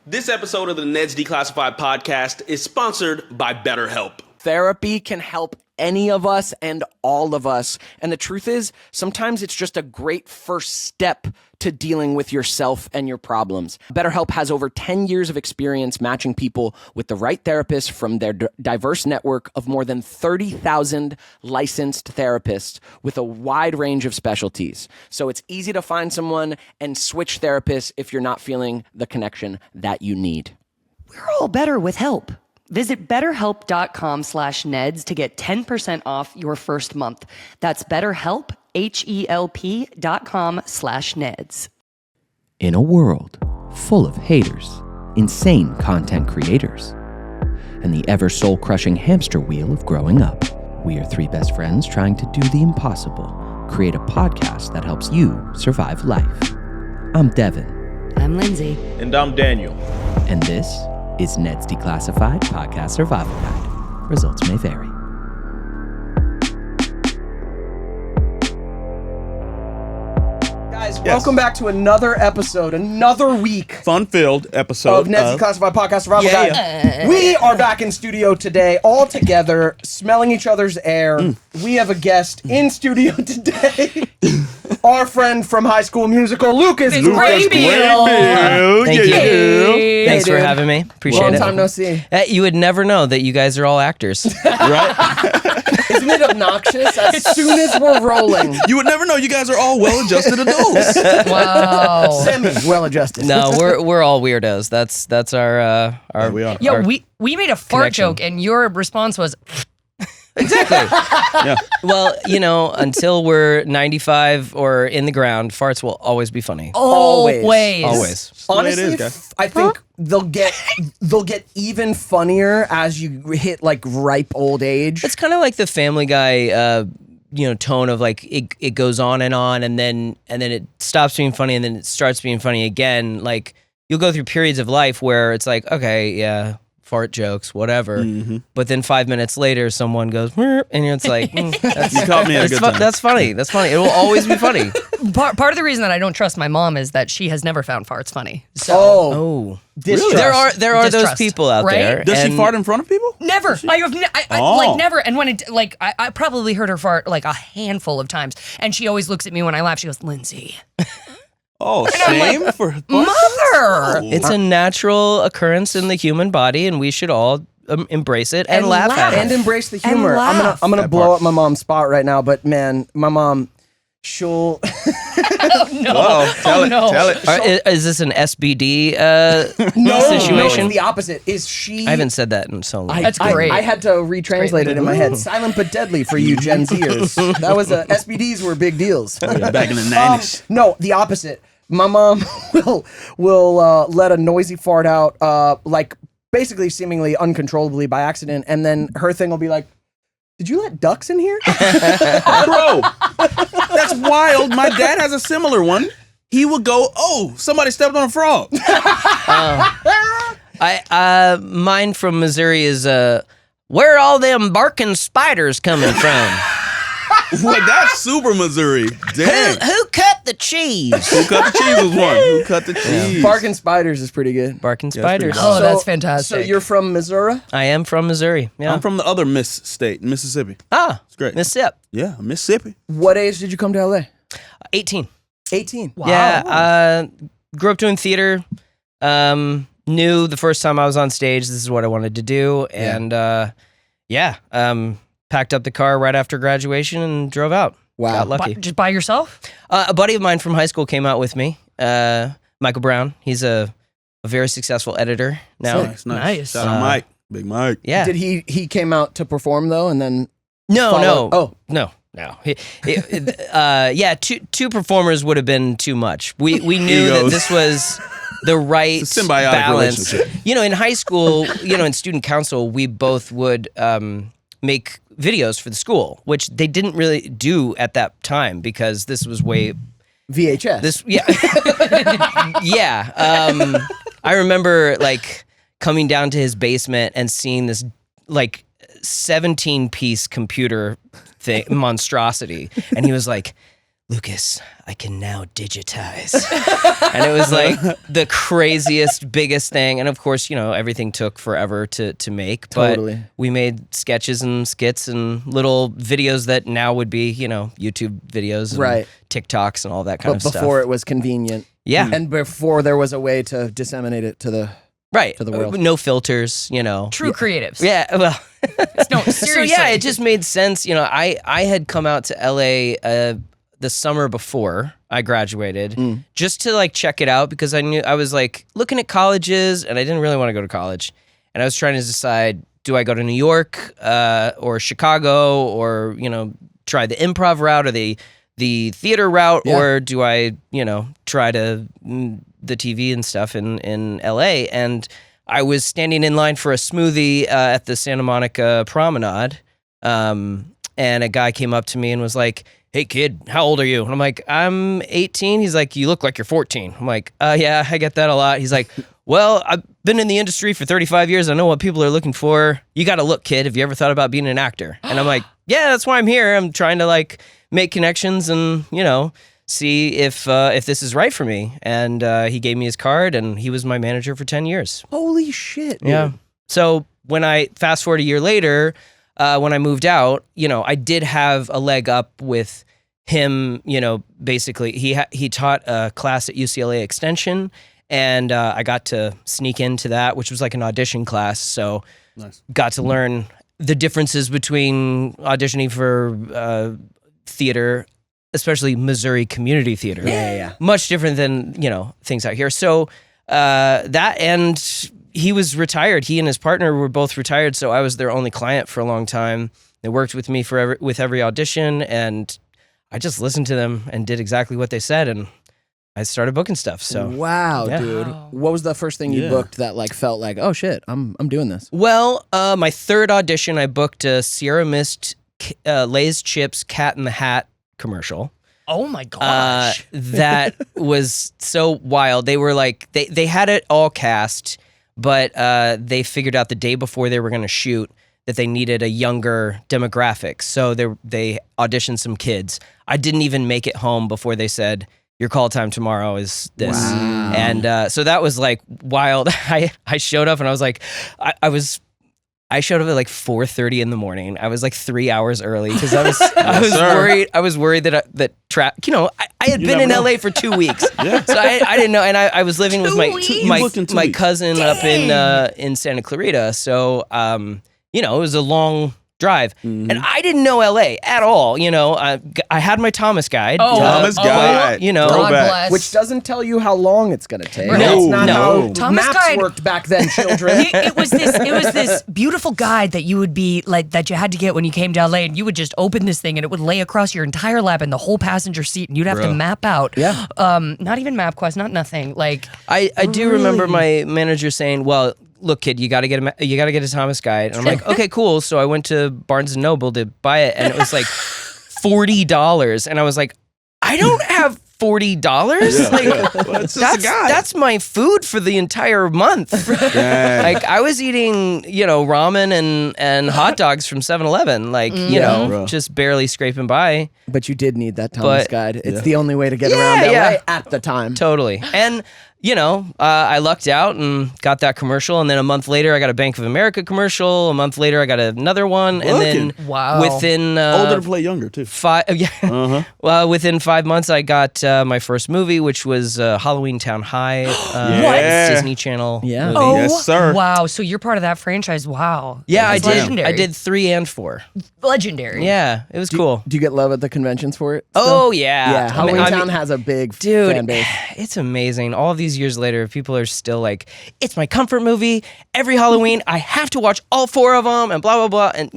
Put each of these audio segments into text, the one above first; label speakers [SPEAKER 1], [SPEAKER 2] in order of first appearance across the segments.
[SPEAKER 1] This episode of the Neds Declassified podcast is sponsored by BetterHelp.
[SPEAKER 2] Therapy can help any of us and all of us. And the truth is, sometimes it's just a great first step to dealing with yourself and your problems. BetterHelp has over 10 years of experience matching people with the right therapist from their diverse network of more than 30,000 licensed therapists with a wide range of specialties. So it's easy to find someone and switch therapists if you're not feeling the connection that you need.
[SPEAKER 3] We're all better with help. Visit betterhelp.com/Neds to get 10% off your first month. That's BetterHelp, HELP.com/Neds.
[SPEAKER 4] In a world full of haters, insane content creators, and the ever soul-crushing hamster wheel of growing up, we are three best friends trying to do the impossible, create a podcast that helps you survive life. I'm Devin.
[SPEAKER 3] I'm Lindsay.
[SPEAKER 1] And I'm Daniel.
[SPEAKER 4] And this is Ned's Declassified Podcast Survival Guide. Results may vary.
[SPEAKER 2] Guys, welcome back to another episode, another week
[SPEAKER 1] Fun-filled episode
[SPEAKER 2] of Ned's Declassified Podcast Survival Guide. We are back in studio today, all together, smelling each other's air. We have a guest in studio today. Our friend from High School Musical, Lucas Gabreel.
[SPEAKER 5] Thank you.
[SPEAKER 2] Hey,
[SPEAKER 5] Thanks for
[SPEAKER 2] dude.
[SPEAKER 5] having me. Appreciate
[SPEAKER 2] Long
[SPEAKER 5] it.
[SPEAKER 2] time no see.
[SPEAKER 5] You would never know that you guys are all actors.
[SPEAKER 1] right?
[SPEAKER 2] Isn't it obnoxious? As soon as we're rolling,
[SPEAKER 1] You would never know you guys are all well-adjusted adults.
[SPEAKER 5] Wow.
[SPEAKER 2] semi-well-adjusted.
[SPEAKER 5] No, we're all weirdos. That's our
[SPEAKER 1] we are.
[SPEAKER 6] Yo, we made a fart
[SPEAKER 5] connection.
[SPEAKER 6] joke, and your response was,
[SPEAKER 5] exactly.
[SPEAKER 1] Yeah.
[SPEAKER 5] Well, until we're 95 or in the ground, farts will always be funny.
[SPEAKER 2] Always.
[SPEAKER 5] Always.
[SPEAKER 2] Honestly,
[SPEAKER 1] It is, guys.
[SPEAKER 2] I think they'll get even funnier as you hit like ripe old age.
[SPEAKER 5] It's kind of like the Family Guy, tone of like it goes on, and then it stops being funny, and then it starts being funny again. Like you'll go through periods of life where it's like, okay, yeah, fart jokes, whatever. But then 5 minutes later, someone goes, "Meow," and it's like, that's,
[SPEAKER 1] You caught me at a good time.
[SPEAKER 5] that's funny. That's funny. It will always be funny.
[SPEAKER 6] part of the reason that I don't trust my mom is that she has never found farts funny. So
[SPEAKER 5] Oh,
[SPEAKER 2] Distrust.
[SPEAKER 5] there are those
[SPEAKER 6] Distrust,
[SPEAKER 5] people out
[SPEAKER 6] right?
[SPEAKER 5] there.
[SPEAKER 1] Does she
[SPEAKER 5] and-
[SPEAKER 1] fart in front of people?
[SPEAKER 6] never. I have
[SPEAKER 1] Oh.
[SPEAKER 6] like never. And when it like I probably heard her fart like a handful of times, and she always looks at me when I laugh. She goes, "Lindsay,
[SPEAKER 1] Oh, shame for
[SPEAKER 6] mother."
[SPEAKER 5] It's a natural occurrence in the human body, and we should all embrace it and laugh at it.
[SPEAKER 2] and embrace the humor.
[SPEAKER 6] laugh.
[SPEAKER 2] I'm gonna
[SPEAKER 1] That
[SPEAKER 2] blow
[SPEAKER 1] part.
[SPEAKER 2] up my mom's spot right now, but man, my mom, she'll
[SPEAKER 1] Oh, tell it.
[SPEAKER 5] Is this an SBD situation?
[SPEAKER 2] No, it's the opposite. Is she?
[SPEAKER 5] I haven't said that in so long.
[SPEAKER 6] That's great.
[SPEAKER 2] I had to retranslate it in my head. Silent but deadly for you Gen Zers. That was SBDs were big deals.
[SPEAKER 1] Back in the 90s.
[SPEAKER 2] No, the opposite. My mom will let a noisy fart out, like basically seemingly uncontrollably by accident, and then her thing will be like, "Did you let ducks in here?"
[SPEAKER 1] Bro, that's wild. My dad has a similar one. He would go, "Oh, somebody stepped on a frog."
[SPEAKER 5] Mine from Missouri is where are all them barking spiders coming from?
[SPEAKER 1] Well, that's super Missouri. Damn.
[SPEAKER 5] Who cut the cheese?
[SPEAKER 1] Who cut the cheese was one. Who cut the cheese?
[SPEAKER 2] Barking spiders is pretty good.
[SPEAKER 5] Barking
[SPEAKER 1] Yeah, that's
[SPEAKER 5] spiders.
[SPEAKER 1] pretty
[SPEAKER 6] Oh, that's
[SPEAKER 2] So
[SPEAKER 6] fantastic.
[SPEAKER 2] you're from Missouri?
[SPEAKER 5] I am from Missouri. Yeah.
[SPEAKER 1] I'm from the other Miss state, Mississippi.
[SPEAKER 5] It's
[SPEAKER 1] great.
[SPEAKER 5] Mississippi.
[SPEAKER 1] Yeah, Mississippi.
[SPEAKER 2] What age did you come to LA?
[SPEAKER 5] 18.
[SPEAKER 2] 18.
[SPEAKER 6] Wow.
[SPEAKER 5] Yeah. Grew up doing theater. Knew the first time I was on stage, this is what I wanted to do. And packed up the car right after graduation and drove out.
[SPEAKER 2] Wow.
[SPEAKER 5] Got lucky.
[SPEAKER 6] Just by yourself?
[SPEAKER 5] A buddy of mine from high school came out with me, Michael Brown. He's a very successful editor now.
[SPEAKER 1] Nice.
[SPEAKER 6] Nice.
[SPEAKER 1] Shout out Mike. Big Mike.
[SPEAKER 5] Yeah.
[SPEAKER 2] Did he came out to perform though, and then
[SPEAKER 5] No.
[SPEAKER 2] Oh.
[SPEAKER 5] No. Two performers would have been too much. We knew that
[SPEAKER 1] Egos.
[SPEAKER 5] this was the right
[SPEAKER 1] It's a symbiotic
[SPEAKER 5] balance.
[SPEAKER 1] relationship.
[SPEAKER 5] In high school, in student council, we both would make videos for the school, which they didn't really do at that time because this was way
[SPEAKER 2] VHS.
[SPEAKER 5] I remember like coming down to his basement and seeing this like 17-piece computer thing monstrosity, and he was like, Lucas, I can now digitize. And it was like the craziest, biggest thing. And of course, everything took forever to make.
[SPEAKER 2] Totally.
[SPEAKER 5] But we made sketches and skits and little videos that now would be, YouTube videos and
[SPEAKER 2] Right.
[SPEAKER 5] TikToks and all that kind of
[SPEAKER 2] But
[SPEAKER 5] stuff.
[SPEAKER 2] before it was convenient.
[SPEAKER 5] Yeah.
[SPEAKER 2] And before there was a way to disseminate it to the
[SPEAKER 5] Right.
[SPEAKER 2] to the world.
[SPEAKER 5] No filters,
[SPEAKER 6] True creatives.
[SPEAKER 5] Yeah, well.
[SPEAKER 6] No,
[SPEAKER 5] So
[SPEAKER 6] seriously.
[SPEAKER 5] yeah, it just made sense. I had come out to LA the summer before I graduated just to like check it out because I was like looking at colleges and I didn't really want to go to college. And I was trying to decide, do I go to New York or Chicago or, try the improv route or the theater route or do I, try to the TV and stuff in LA? And I was standing in line for a smoothie at the Santa Monica Promenade. And a guy came up to me and was like, "Hey kid, how old are you?" And I'm like, "I'm 18. He's like, "You look like you're 14. I'm like, "Yeah, I get that a lot." He's like, "Well, I've been in the industry for 35 years. I know what people are looking for. You got to look, kid. Have you ever thought about being an actor?" And I'm like, "Yeah, that's why I'm here. I'm trying to like make connections and, see if this is right for me." And he gave me his card and he was my manager for 10 years.
[SPEAKER 2] Holy shit, dude.
[SPEAKER 5] Yeah. So when I fast forward a year later, when I moved out, I did have a leg up with him. Basically, he taught a class at UCLA Extension, and I got to sneak into that, which was like an audition class. So got to learn the differences between auditioning for theater, especially Missouri community theater.
[SPEAKER 2] Yeah.
[SPEAKER 5] Much different than, things out here. So that, and he was retired. He and his partner were both retired, so I was their only client for a long time. They worked with me with every audition, and I just listened to them and did exactly what they said, and I started booking stuff. So
[SPEAKER 2] Wow,
[SPEAKER 5] Yeah.
[SPEAKER 2] dude. What was the first thing you booked that like felt like, oh shit, I'm doing this?
[SPEAKER 5] Well, my third audition, I booked a Sierra Mist Lay's Chips Cat in the Hat commercial.
[SPEAKER 6] Oh my gosh.
[SPEAKER 5] That was so wild. They were like, they had it all cast, but they figured out the day before they were going to shoot that they needed a younger demographic. So they auditioned some kids. I didn't even make it home before they said, "Your call time tomorrow is this."
[SPEAKER 2] Wow.
[SPEAKER 5] And so that was like wild. I showed up and I was like, I showed up at like 4:30 in the morning. I was like 3 hours early because I was worried. I was worried that I had been in LA for 2 weeks, so I didn't know. And I was living with my cousin up in Santa Clarita, so it was a long drive, and I didn't know LA at all. I had my Thomas guide.
[SPEAKER 1] Thomas Guide.
[SPEAKER 6] God bless.
[SPEAKER 2] Which doesn't tell you how long it's gonna take.
[SPEAKER 6] Right.
[SPEAKER 2] That's
[SPEAKER 1] No,
[SPEAKER 2] not
[SPEAKER 1] no.
[SPEAKER 2] how
[SPEAKER 6] Thomas
[SPEAKER 2] maps
[SPEAKER 6] Guide-
[SPEAKER 2] worked back then, children.
[SPEAKER 6] It was this beautiful guide that you would be like that you had to get when you came to LA, and you would just open this thing and it would lay across your entire lap and the whole passenger seat, and you'd have to map out.
[SPEAKER 2] Yeah.
[SPEAKER 6] Not even MapQuest, not nothing. Like
[SPEAKER 5] I do remember my manager saying, "Well, look, kid, you got to get a Thomas Guide." And I'm like, "Okay, cool." So I went to Barnes and Noble to buy it, and it was like $40, and I was like, "I don't have $40.
[SPEAKER 1] Well, it's just a guide.
[SPEAKER 5] That's my food for the entire month."
[SPEAKER 1] Dang.
[SPEAKER 5] Like I was eating, ramen and hot dogs from 7-Eleven,
[SPEAKER 1] Bro.
[SPEAKER 5] just barely scraping by.
[SPEAKER 2] But you did need that Thomas
[SPEAKER 5] But-
[SPEAKER 2] Guide. It's the only way to get around LA
[SPEAKER 5] yeah.
[SPEAKER 2] at the time.
[SPEAKER 5] Totally. And, I lucked out and got that commercial. And then a month later, I got a Bank of America commercial. A month later, I got another one. And then
[SPEAKER 6] Wow.
[SPEAKER 5] within
[SPEAKER 1] Older to play younger too.
[SPEAKER 5] well, within 5 months, I got my first movie, which was Halloweentown High.
[SPEAKER 1] Yeah.
[SPEAKER 5] Disney Channel
[SPEAKER 2] Yeah.
[SPEAKER 5] movie.
[SPEAKER 6] oh
[SPEAKER 1] Yes, sir.
[SPEAKER 6] wow. So you're part of that franchise. Wow.
[SPEAKER 5] Yeah, I
[SPEAKER 6] That's
[SPEAKER 5] did.
[SPEAKER 6] legendary.
[SPEAKER 5] I did 3 and 4.
[SPEAKER 6] Legendary.
[SPEAKER 5] Yeah, it was cool.
[SPEAKER 2] Do you get love at the conventions for it?
[SPEAKER 5] Oh, yeah.
[SPEAKER 2] Yeah,
[SPEAKER 5] I mean,
[SPEAKER 2] Halloweentown has a big
[SPEAKER 5] dude,
[SPEAKER 2] fan base.
[SPEAKER 5] it's amazing. All these years later, people are still like, "It's my comfort movie. Every Halloween, I have to watch all 4 of them," and blah blah blah. And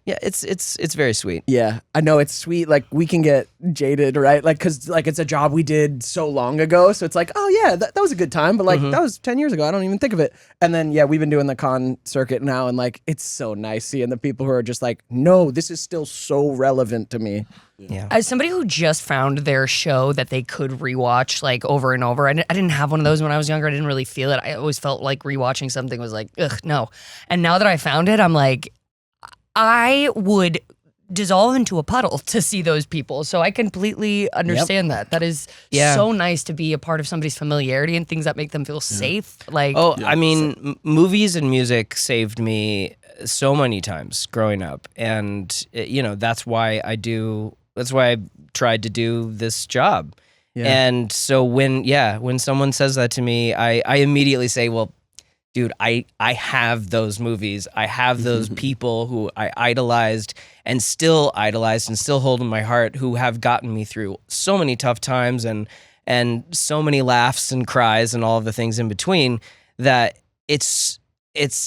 [SPEAKER 5] it's very sweet.
[SPEAKER 2] Yeah, I know it's sweet. Like we can get jaded, right? Like because like it's a job we did so long ago, so it's like, oh yeah, that was a good time, but like that was 10 years ago. I don't even think of it. And then we've been doing the con circuit now, and like it's so nice seeing the people who are just like, no, this is still so relevant to me.
[SPEAKER 5] Yeah.
[SPEAKER 6] As somebody who just found their show that they could rewatch like over and over, I didn't have one of those when I was younger. I didn't really feel it. I always felt like rewatching something was like, ugh, no. And now that I found it, I'm like, I would dissolve into a puddle to see those people. So I completely understand that. That is so nice to be a part of somebody's familiarity and things that make them feel safe. Like,
[SPEAKER 5] I mean, movies and music saved me so many times growing up, and that's why I tried to do this job. Yeah. And so when someone says that to me, I immediately say, well, dude, I have those movies. I have those people who I idolized and still hold in my heart, who have gotten me through so many tough times and so many laughs and cries and all of the things in between, that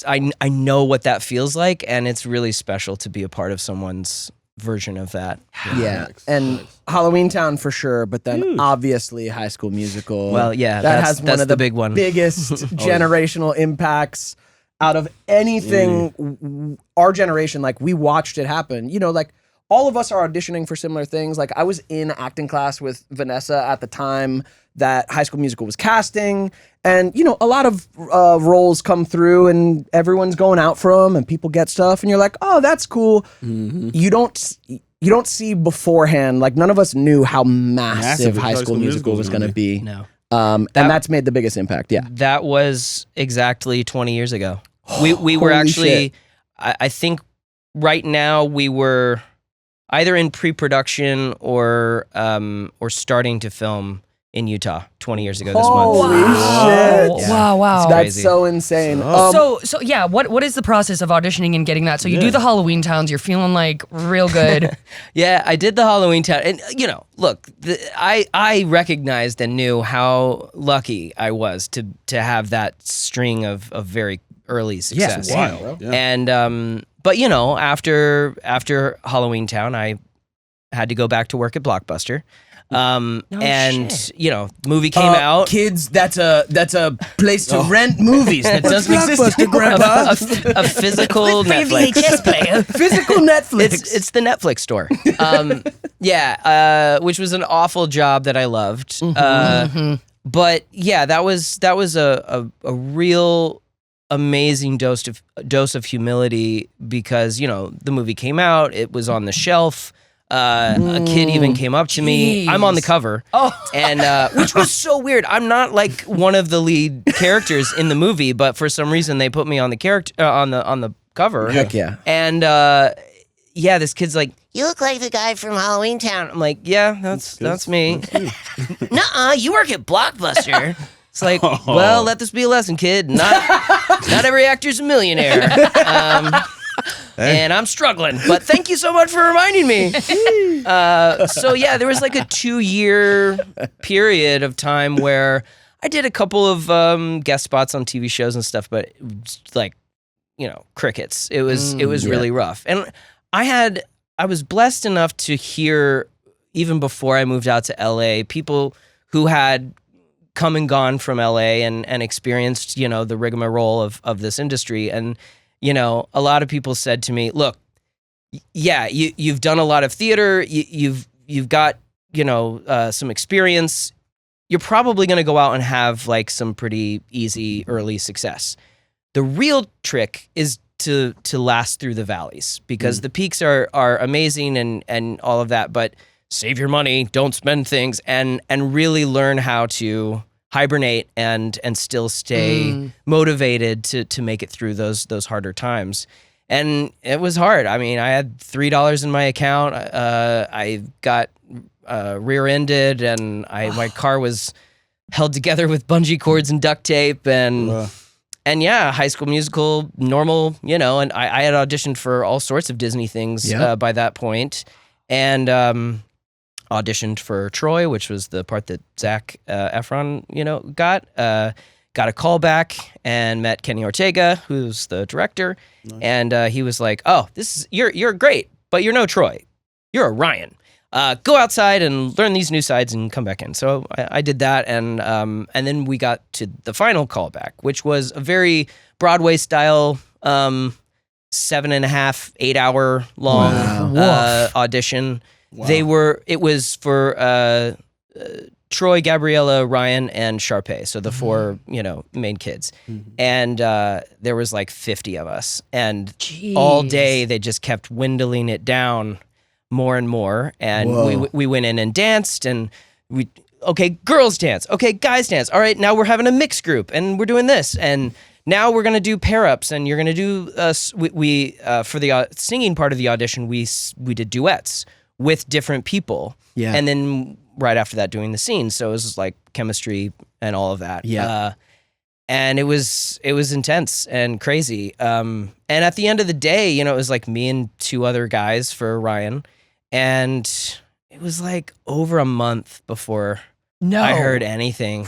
[SPEAKER 5] I know what that feels like, and it's really special to be a part of someone's version of that.
[SPEAKER 2] Yeah. And Halloweentown for sure, but then obviously High School Musical.
[SPEAKER 5] Well, yeah,
[SPEAKER 2] that
[SPEAKER 5] that's
[SPEAKER 2] has one of the
[SPEAKER 5] big one.
[SPEAKER 2] biggest generational impacts out of anything. Our generation, like, we watched it happen. Like, all of us are auditioning for similar things. Like, I was in acting class with Vanessa at the time that High School Musical was casting, and a lot of roles come through and everyone's going out for them and people get stuff and you're like, oh, that's cool. You don't see beforehand, like, none of us knew how massive High School Musical was going to be.
[SPEAKER 5] No.
[SPEAKER 2] And that's made the biggest impact. Yeah.
[SPEAKER 5] That was exactly 20 years ago. We were actually, I think right now we were either in pre-production or starting to film in Utah 20 years ago this month.
[SPEAKER 2] Holy shit.
[SPEAKER 5] Yeah.
[SPEAKER 6] Wow.
[SPEAKER 2] That's
[SPEAKER 5] crazy.
[SPEAKER 2] so insane.
[SPEAKER 6] So yeah, what is the process of auditioning and getting that? So you do the Halloweentowns, you're feeling like real good.
[SPEAKER 5] Yeah, I did the Halloweentown, and look, I recognized and knew how lucky I was to have that string of very early success.
[SPEAKER 1] Yes, wild. Yeah.
[SPEAKER 5] And but after Halloweentown, I had to go back to work at Blockbuster. Movie came out.
[SPEAKER 2] Kids, that's a place to rent movies that doesn't exist.
[SPEAKER 5] A physical Netflix.
[SPEAKER 6] VHS player.
[SPEAKER 2] Physical Netflix.
[SPEAKER 5] It's the Netflix store. Which was an awful job that I loved. But yeah, that was a real amazing dose of humility, because the movie came out, it was on the shelf. A kid even came up to me. I'm on the cover, and which was so weird. I'm not like one of the lead characters in the movie, but for some reason they put me on the character on the cover.
[SPEAKER 2] Heck yeah!
[SPEAKER 5] And this kid's like, "You look like the guy from Halloweentown." I'm like, "Yeah, that's me." Nuh-uh, you work at Blockbuster. It's like, well, let this be a lesson, kid. Not every actor's a millionaire. And I'm struggling, but thank you so much for reminding me. So yeah, there was like a 2-year period of time where I did a couple of guest spots on TV shows and stuff, but like, crickets. It was really rough. And I was blessed enough to hear, even before I moved out to LA, people who had come and gone from LA and experienced, the rigmarole of this industry. And a lot of people said to me, look, yeah, you've done a lot of theater, you've got, some experience. You're probably going to go out and have like some pretty easy early success. The real trick is to last through the valleys, because the peaks are amazing and all of that, but save your money, don't spend things, and really learn how to hibernate and still stay motivated to make it through those harder times. And it was hard. I mean, I had $3 in my account. I got rear-ended, and my car was held together with bungee cords and duct tape, and yeah, High School Musical, normal, and I had auditioned for all sorts of Disney things by that point, and auditioned for Troy, which was the part that Zac Efron, got a call back and met Kenny Ortega, who's the director. Nice. And he was like, oh, you're great, but you're no Troy. You're a Ryan. Go outside and learn these new sides and come back in. So I did that. And then we got to the final callback, which was a very Broadway style, 7.5, 8 hour long audition. Wow. It was for Troy, Gabriella, Ryan, and Sharpay, so the four, main kids. And there was like 50 of us, and all day they just kept dwindling it down. more and more, and we went in and danced, and okay, girls dance, okay, guys dance. All right, now we're having a mixed group, and we're doing this, and now we're gonna do pair ups, and you're gonna do for the singing part of the audition, we did duets with different people, and then right after that doing the scene. So it was like chemistry and all of that. And it was intense and crazy. And at the end of the day, you know, it was like me and 2 other guys for Ryan, and it was like over a month before I heard anything.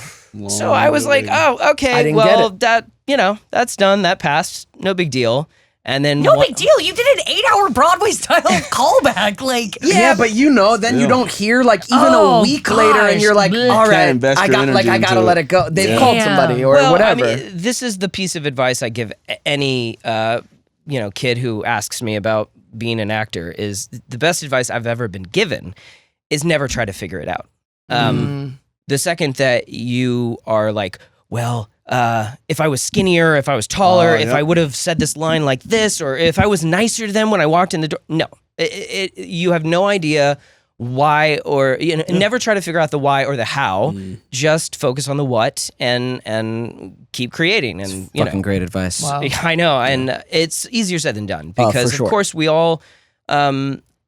[SPEAKER 5] So I was like, oh, okay, well, that, you know, that's done. That passed. No big deal. And then
[SPEAKER 6] no big deal. You did an 8-hour Broadway style callback. Like,
[SPEAKER 7] yeah, but you know, then you don't hear like even a week later, and you're like, all right, I gotta let it go. They've called somebody or whatever.
[SPEAKER 5] I mean, this is the piece of advice I give any kid who asks me about being an actor. Is the best advice I've ever been given is never try to figure it out. The second that you are like, well, if I was skinnier, if I was taller, if I would have said this line like this, or if I was nicer to them when I walked in the door. No, you have no idea why, or never try to figure out the why or the how. Just focus on the what and keep creating. And
[SPEAKER 7] fucking great advice.
[SPEAKER 6] Wow.
[SPEAKER 5] I know, and it's easier said than done because of course we all,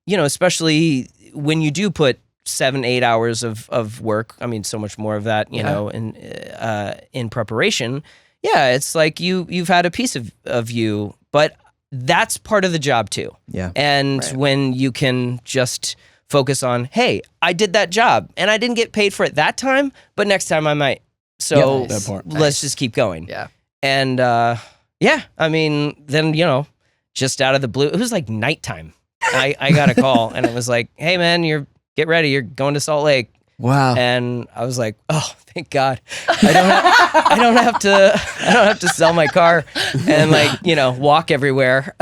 [SPEAKER 5] especially when you do put 7-8 hours of work. I mean, so much more of that, you know, in preparation. Yeah, it's like you've had a piece of you, but that's part of the job too.
[SPEAKER 7] Yeah.
[SPEAKER 5] And when you can just focus on, hey, I did that job and I didn't get paid for it that time, but next time I might. So let's just keep going.
[SPEAKER 6] Yeah.
[SPEAKER 5] And I mean, then, just out of the blue, it was like nighttime. I got a call and it was like, hey man, get ready, you're going to Salt Lake.
[SPEAKER 7] Wow.
[SPEAKER 5] And I was like, oh, thank God. I don't have to sell my car and walk everywhere.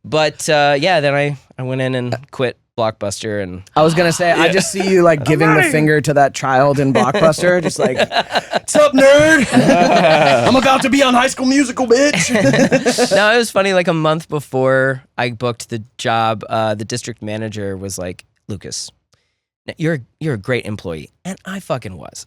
[SPEAKER 5] But then I went in and quit Blockbuster, and
[SPEAKER 7] I was gonna say, I just see you like giving the finger to that child in Blockbuster, just like, what's up, nerd? I'm about to be on High School Musical, bitch.
[SPEAKER 5] No, it was funny. Like a month before I booked the job, the district manager was like, Lucas, you're a great employee, and I fucking was.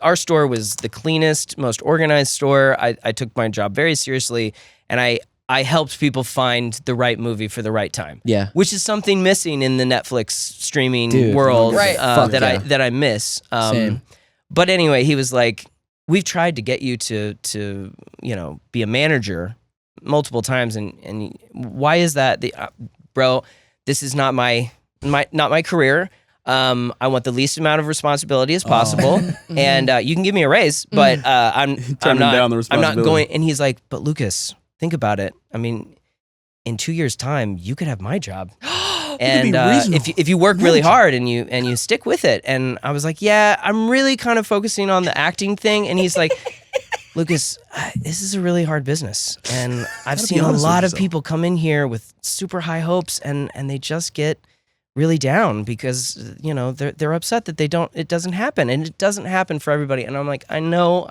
[SPEAKER 5] Our store was the cleanest, most organized store. I took my job very seriously, and I helped people find the right movie for the right time. Yeah, which is something missing in the Netflix streaming world, that I miss.
[SPEAKER 7] Same.
[SPEAKER 5] But anyway, he was like, "We've tried to get you to be a manager multiple times, and why is that, bro? This is not my career. I want the least amount of responsibility as possible, and you can give me a raise, but I'm not going." And he's like, "But Lucas, think about it. I mean, in 2 years' time, you could have my job, and if you work really hard and you stick with it." And I was like, "Yeah, I'm really kind of focusing on the acting thing." And he's like, "Lucas, this is a really hard business, and I've seen a lot of people come in here with super high hopes, and they just get really down because they're upset that it doesn't happen, and it doesn't happen for everybody." And I'm like, I know,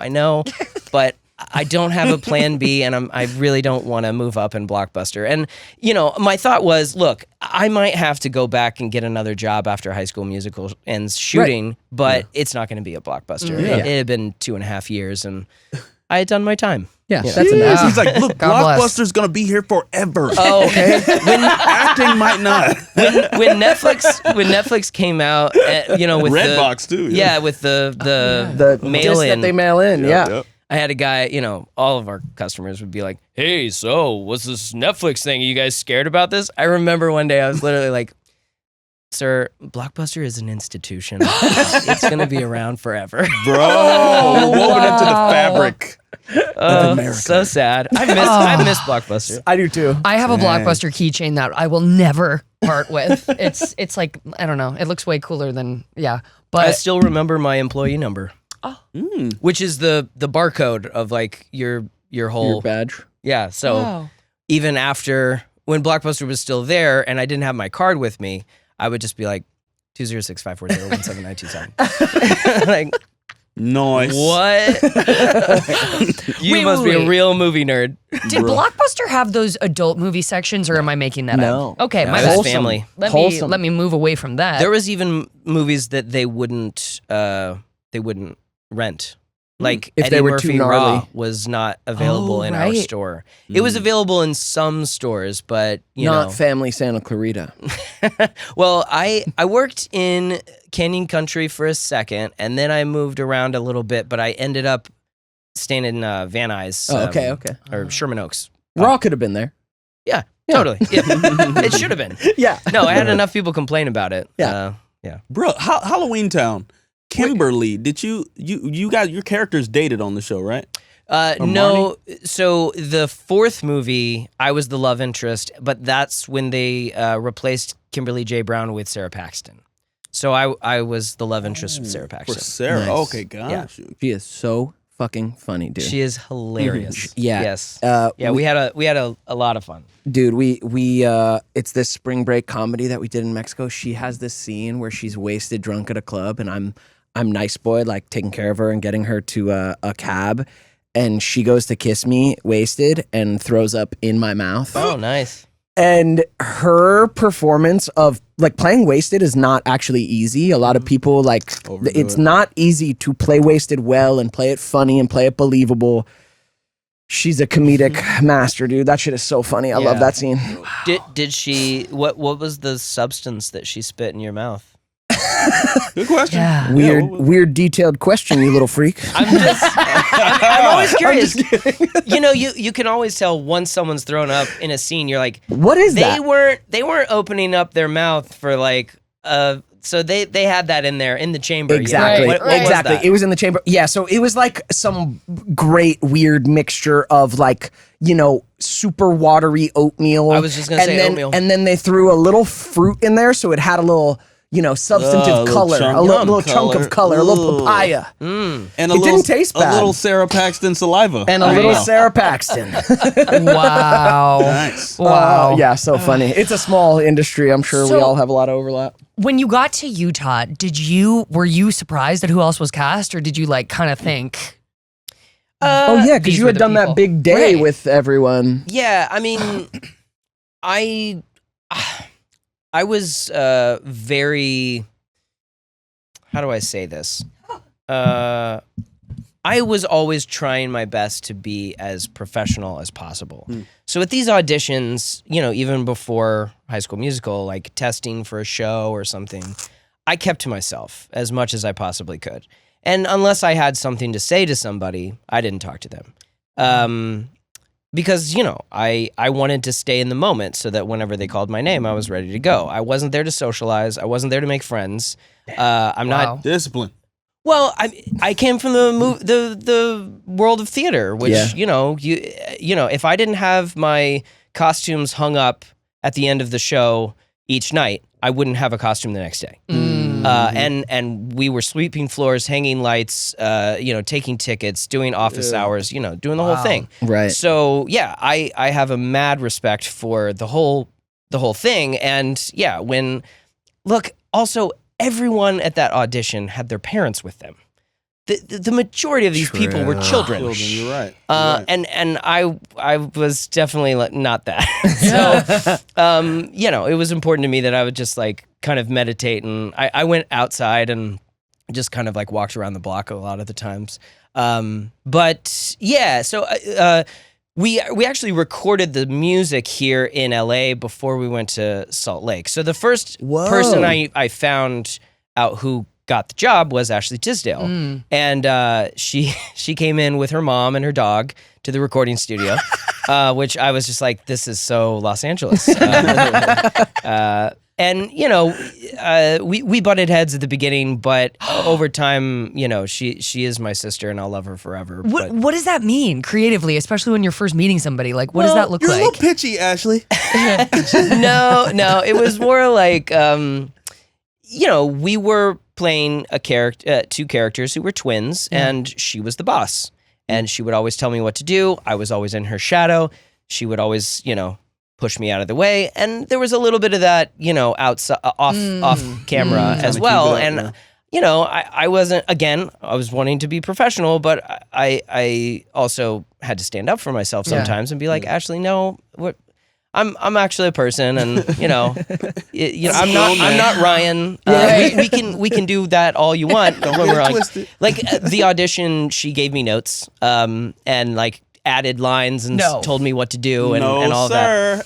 [SPEAKER 5] but I don't have a plan B, and I really don't want to move up in Blockbuster. And my thought was, look, I might have to go back and get another job after High School Musical ends shooting, but it's not going to be a Blockbuster. It had been 2.5 years, and I had done my time.
[SPEAKER 7] Yeah, that's enough.
[SPEAKER 1] He's like, look, Blockbuster's going to be here forever.
[SPEAKER 5] Oh, okay.
[SPEAKER 1] Acting might not.
[SPEAKER 5] When Netflix came out, with
[SPEAKER 1] Redbox too.
[SPEAKER 5] Yeah, with the mail
[SPEAKER 7] disc
[SPEAKER 5] in
[SPEAKER 7] that they mail in.
[SPEAKER 1] Yep.
[SPEAKER 5] I had a guy, all of our customers would be like, "Hey, so what's this Netflix thing? Are you guys scared about this?" I remember one day I was literally like, "Sir, Blockbuster is an institution. It's going to be around forever."
[SPEAKER 1] Bro, we're woven into the fabric of America.
[SPEAKER 5] So sad. I miss Blockbuster.
[SPEAKER 7] I do too.
[SPEAKER 6] I have a Blockbuster keychain that I will never part with. It's like, I don't know. It looks way cooler than, but
[SPEAKER 5] I still remember my employee number. Which is the barcode of like your whole
[SPEAKER 7] your badge.
[SPEAKER 5] Yeah. So even after, when Blockbuster was still there and I didn't have my card with me, I would just be like 206-540-17927. Like,
[SPEAKER 1] Nice.
[SPEAKER 5] What? You
[SPEAKER 6] Wait,
[SPEAKER 5] must
[SPEAKER 6] wait,
[SPEAKER 5] be a
[SPEAKER 6] wait.
[SPEAKER 5] real movie nerd.
[SPEAKER 6] Did Blockbuster have those adult movie sections, or am I making that
[SPEAKER 7] No.
[SPEAKER 6] up? Okay, my
[SPEAKER 5] That's
[SPEAKER 6] bad.
[SPEAKER 5] family.
[SPEAKER 6] Let me move away from that.
[SPEAKER 5] There was even movies that they wouldn't rent. Like
[SPEAKER 7] If
[SPEAKER 5] Eddie
[SPEAKER 7] they were
[SPEAKER 5] Murphy
[SPEAKER 7] too gnarly.
[SPEAKER 5] Raw was not available in our
[SPEAKER 6] right.
[SPEAKER 5] store. It was available in some stores, but you
[SPEAKER 7] Not
[SPEAKER 5] know.
[SPEAKER 7] Family Santa Clarita.
[SPEAKER 5] Well, I worked in Canyon Country for a second, and then I moved around a little bit, but I ended up staying in Van Nuys.
[SPEAKER 7] Oh, okay.
[SPEAKER 5] Or Sherman Oaks.
[SPEAKER 7] Raw could have been there.
[SPEAKER 5] Yeah, totally. Yeah. It should have been.
[SPEAKER 7] Yeah.
[SPEAKER 5] No, I had enough people complain about it.
[SPEAKER 7] Yeah.
[SPEAKER 1] Bro, Halloweentown. Kimberly, did you got your characters dated on the show, right?
[SPEAKER 5] No. So the fourth movie, I was the love interest, but that's when they replaced Kimberly J. Brown with Sarah Paxton. So I was the love interest with Sarah
[SPEAKER 1] For
[SPEAKER 5] Paxton.
[SPEAKER 1] Sarah.
[SPEAKER 7] Nice.
[SPEAKER 1] Okay, gosh.
[SPEAKER 7] She is so fucking funny, dude.
[SPEAKER 5] She is hilarious.
[SPEAKER 7] Yeah.
[SPEAKER 5] Yes.
[SPEAKER 7] Yeah,
[SPEAKER 5] we had a lot of fun.
[SPEAKER 7] Dude, we it's this spring break comedy that we did in Mexico. She has this scene where she's wasted drunk at a club, and I'm nice boy, like taking care of her and getting her to a cab, and she goes to kiss me wasted and throws up in my mouth.
[SPEAKER 5] Oh, nice.
[SPEAKER 7] And her performance of like playing wasted is not actually easy. A lot of people like
[SPEAKER 1] Overdo
[SPEAKER 7] it's
[SPEAKER 1] it.
[SPEAKER 7] not easy to play wasted well and play it funny and play it believable. She's a comedic master, dude. That shit is so funny. I love
[SPEAKER 5] Yeah.
[SPEAKER 7] that scene.
[SPEAKER 5] Did she? What was the substance that she spit in your mouth?
[SPEAKER 1] Good question.
[SPEAKER 6] Yeah.
[SPEAKER 7] Weird detailed question, you little freak.
[SPEAKER 5] I'm always curious. You know, you can always tell once someone's thrown up in a scene. You're like,
[SPEAKER 7] What is that?
[SPEAKER 5] They weren't opening up their mouth for like so they had that in there in the chamber. you know?
[SPEAKER 7] Exactly.
[SPEAKER 5] What was
[SPEAKER 7] exactly.
[SPEAKER 5] that?
[SPEAKER 7] It was in the chamber. Yeah, so it was like some great weird mixture of like, super watery oatmeal.
[SPEAKER 5] I was just gonna say oatmeal.
[SPEAKER 7] And then they threw a little fruit in there so it had a little, substantive
[SPEAKER 1] little
[SPEAKER 7] color,
[SPEAKER 1] chunk.
[SPEAKER 7] a little
[SPEAKER 1] Yum
[SPEAKER 7] chunk of color, a little papaya.
[SPEAKER 1] And
[SPEAKER 7] It didn't taste bad.
[SPEAKER 1] A little Sarah Paxton saliva.
[SPEAKER 7] And a little Sarah Paxton.
[SPEAKER 6] Wow.
[SPEAKER 1] Nice.
[SPEAKER 6] Wow.
[SPEAKER 7] Yeah, so funny. It's a small industry. I'm sure we
[SPEAKER 6] So-
[SPEAKER 7] all have a lot of overlap.
[SPEAKER 6] When you got to Utah, were you surprised at who else was cast, or did you like kind of think?
[SPEAKER 7] Oh yeah, because
[SPEAKER 6] these
[SPEAKER 7] you
[SPEAKER 6] were
[SPEAKER 7] had
[SPEAKER 6] the
[SPEAKER 7] done
[SPEAKER 6] people.
[SPEAKER 7] that big day
[SPEAKER 6] Right.
[SPEAKER 7] with everyone.
[SPEAKER 5] Yeah, I mean, I was very. How do I say this? I was always trying my best to be as professional as possible. So at these auditions, even before High School Musical, like testing for a show or something, I kept to myself as much as I possibly could. And unless I had something to say to somebody, I didn't talk to them. Because, I wanted to stay in the moment so that whenever they called my name, I was ready to go. I wasn't there to socialize. I wasn't there to make friends. I'm not.
[SPEAKER 1] Discipline.
[SPEAKER 5] Well, I came from the world of theater, which
[SPEAKER 7] Yeah.
[SPEAKER 5] if I didn't have my costumes hung up at the end of the show each night, I wouldn't have a costume the next day. And we were sweeping floors, hanging lights, taking tickets, doing office hours, doing the whole thing.
[SPEAKER 7] Right.
[SPEAKER 5] So yeah, I have a mad respect for the whole thing. And yeah, also everyone at that audition had their parents with them. The majority of these people were children.
[SPEAKER 1] You're right.
[SPEAKER 5] And I was definitely not that. So, it was important to me that I would just like kind of meditate, and I went outside and just kind of like walked around the block a lot of the times. But yeah, so we actually recorded the music here in LA before we went to Salt Lake. So the first person I found out who got the job was Ashley Tisdale. And she came in with her mom and her dog to the recording studio, which I was just like, this is so Los Angeles. And, we butted heads at the beginning, but over time, she is my sister and I'll love her forever.
[SPEAKER 6] What does that mean creatively, especially when you're first meeting somebody? Like, what does that look
[SPEAKER 1] You're
[SPEAKER 6] like?
[SPEAKER 1] a little pitchy, Ashley.
[SPEAKER 5] No, it was more like, we were playing two characters who were twins, and she was the boss. And she would always tell me what to do. I was always in her shadow. She would always, push me out of the way. And there was a little bit of that, outside, off camera as well. And, you know, I wasn't, again, I was wanting to be professional, but I also had to stand up for myself sometimes and be like, Ashley, no, what? I'm actually a person, and you know, I'm not Ryan. We can do that all you want. When we're like the audition, she gave me notes, and like added lines and told me what to do and all that.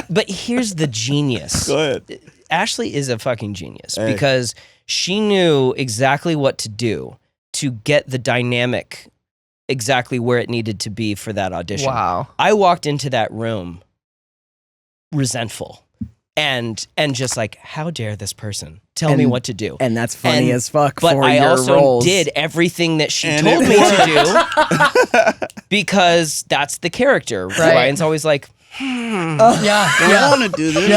[SPEAKER 5] But here's the genius.
[SPEAKER 1] Go ahead.
[SPEAKER 5] Ashley is a fucking genius because she knew exactly what to do to get the dynamic exactly where it needed to be for that audition.
[SPEAKER 6] Wow.
[SPEAKER 5] I walked into that room resentful and just like, how dare this person tell me what to do?
[SPEAKER 7] And that's funny as fuck
[SPEAKER 5] but
[SPEAKER 7] for
[SPEAKER 5] I
[SPEAKER 7] your
[SPEAKER 5] also
[SPEAKER 7] roles.
[SPEAKER 5] did everything that she told me to do because that's the character.
[SPEAKER 6] Right.
[SPEAKER 5] Ryan's always like,
[SPEAKER 1] I want to do this.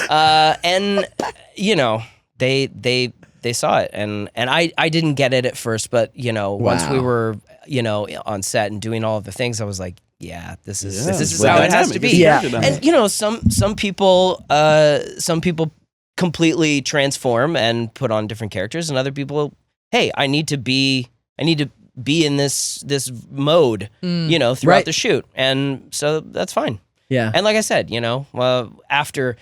[SPEAKER 5] and you know, they saw it, and I didn't get it at first, but you know, once we were, you know, on set and doing all of the things, I was like, yeah, this is how it has to be.
[SPEAKER 7] Yeah.
[SPEAKER 5] And you know, some people completely transform and put on different characters, and other people, hey, I need to be in this mode, you know, throughout the shoot, and so that's fine.
[SPEAKER 7] Yeah.
[SPEAKER 5] And like I said, you know, after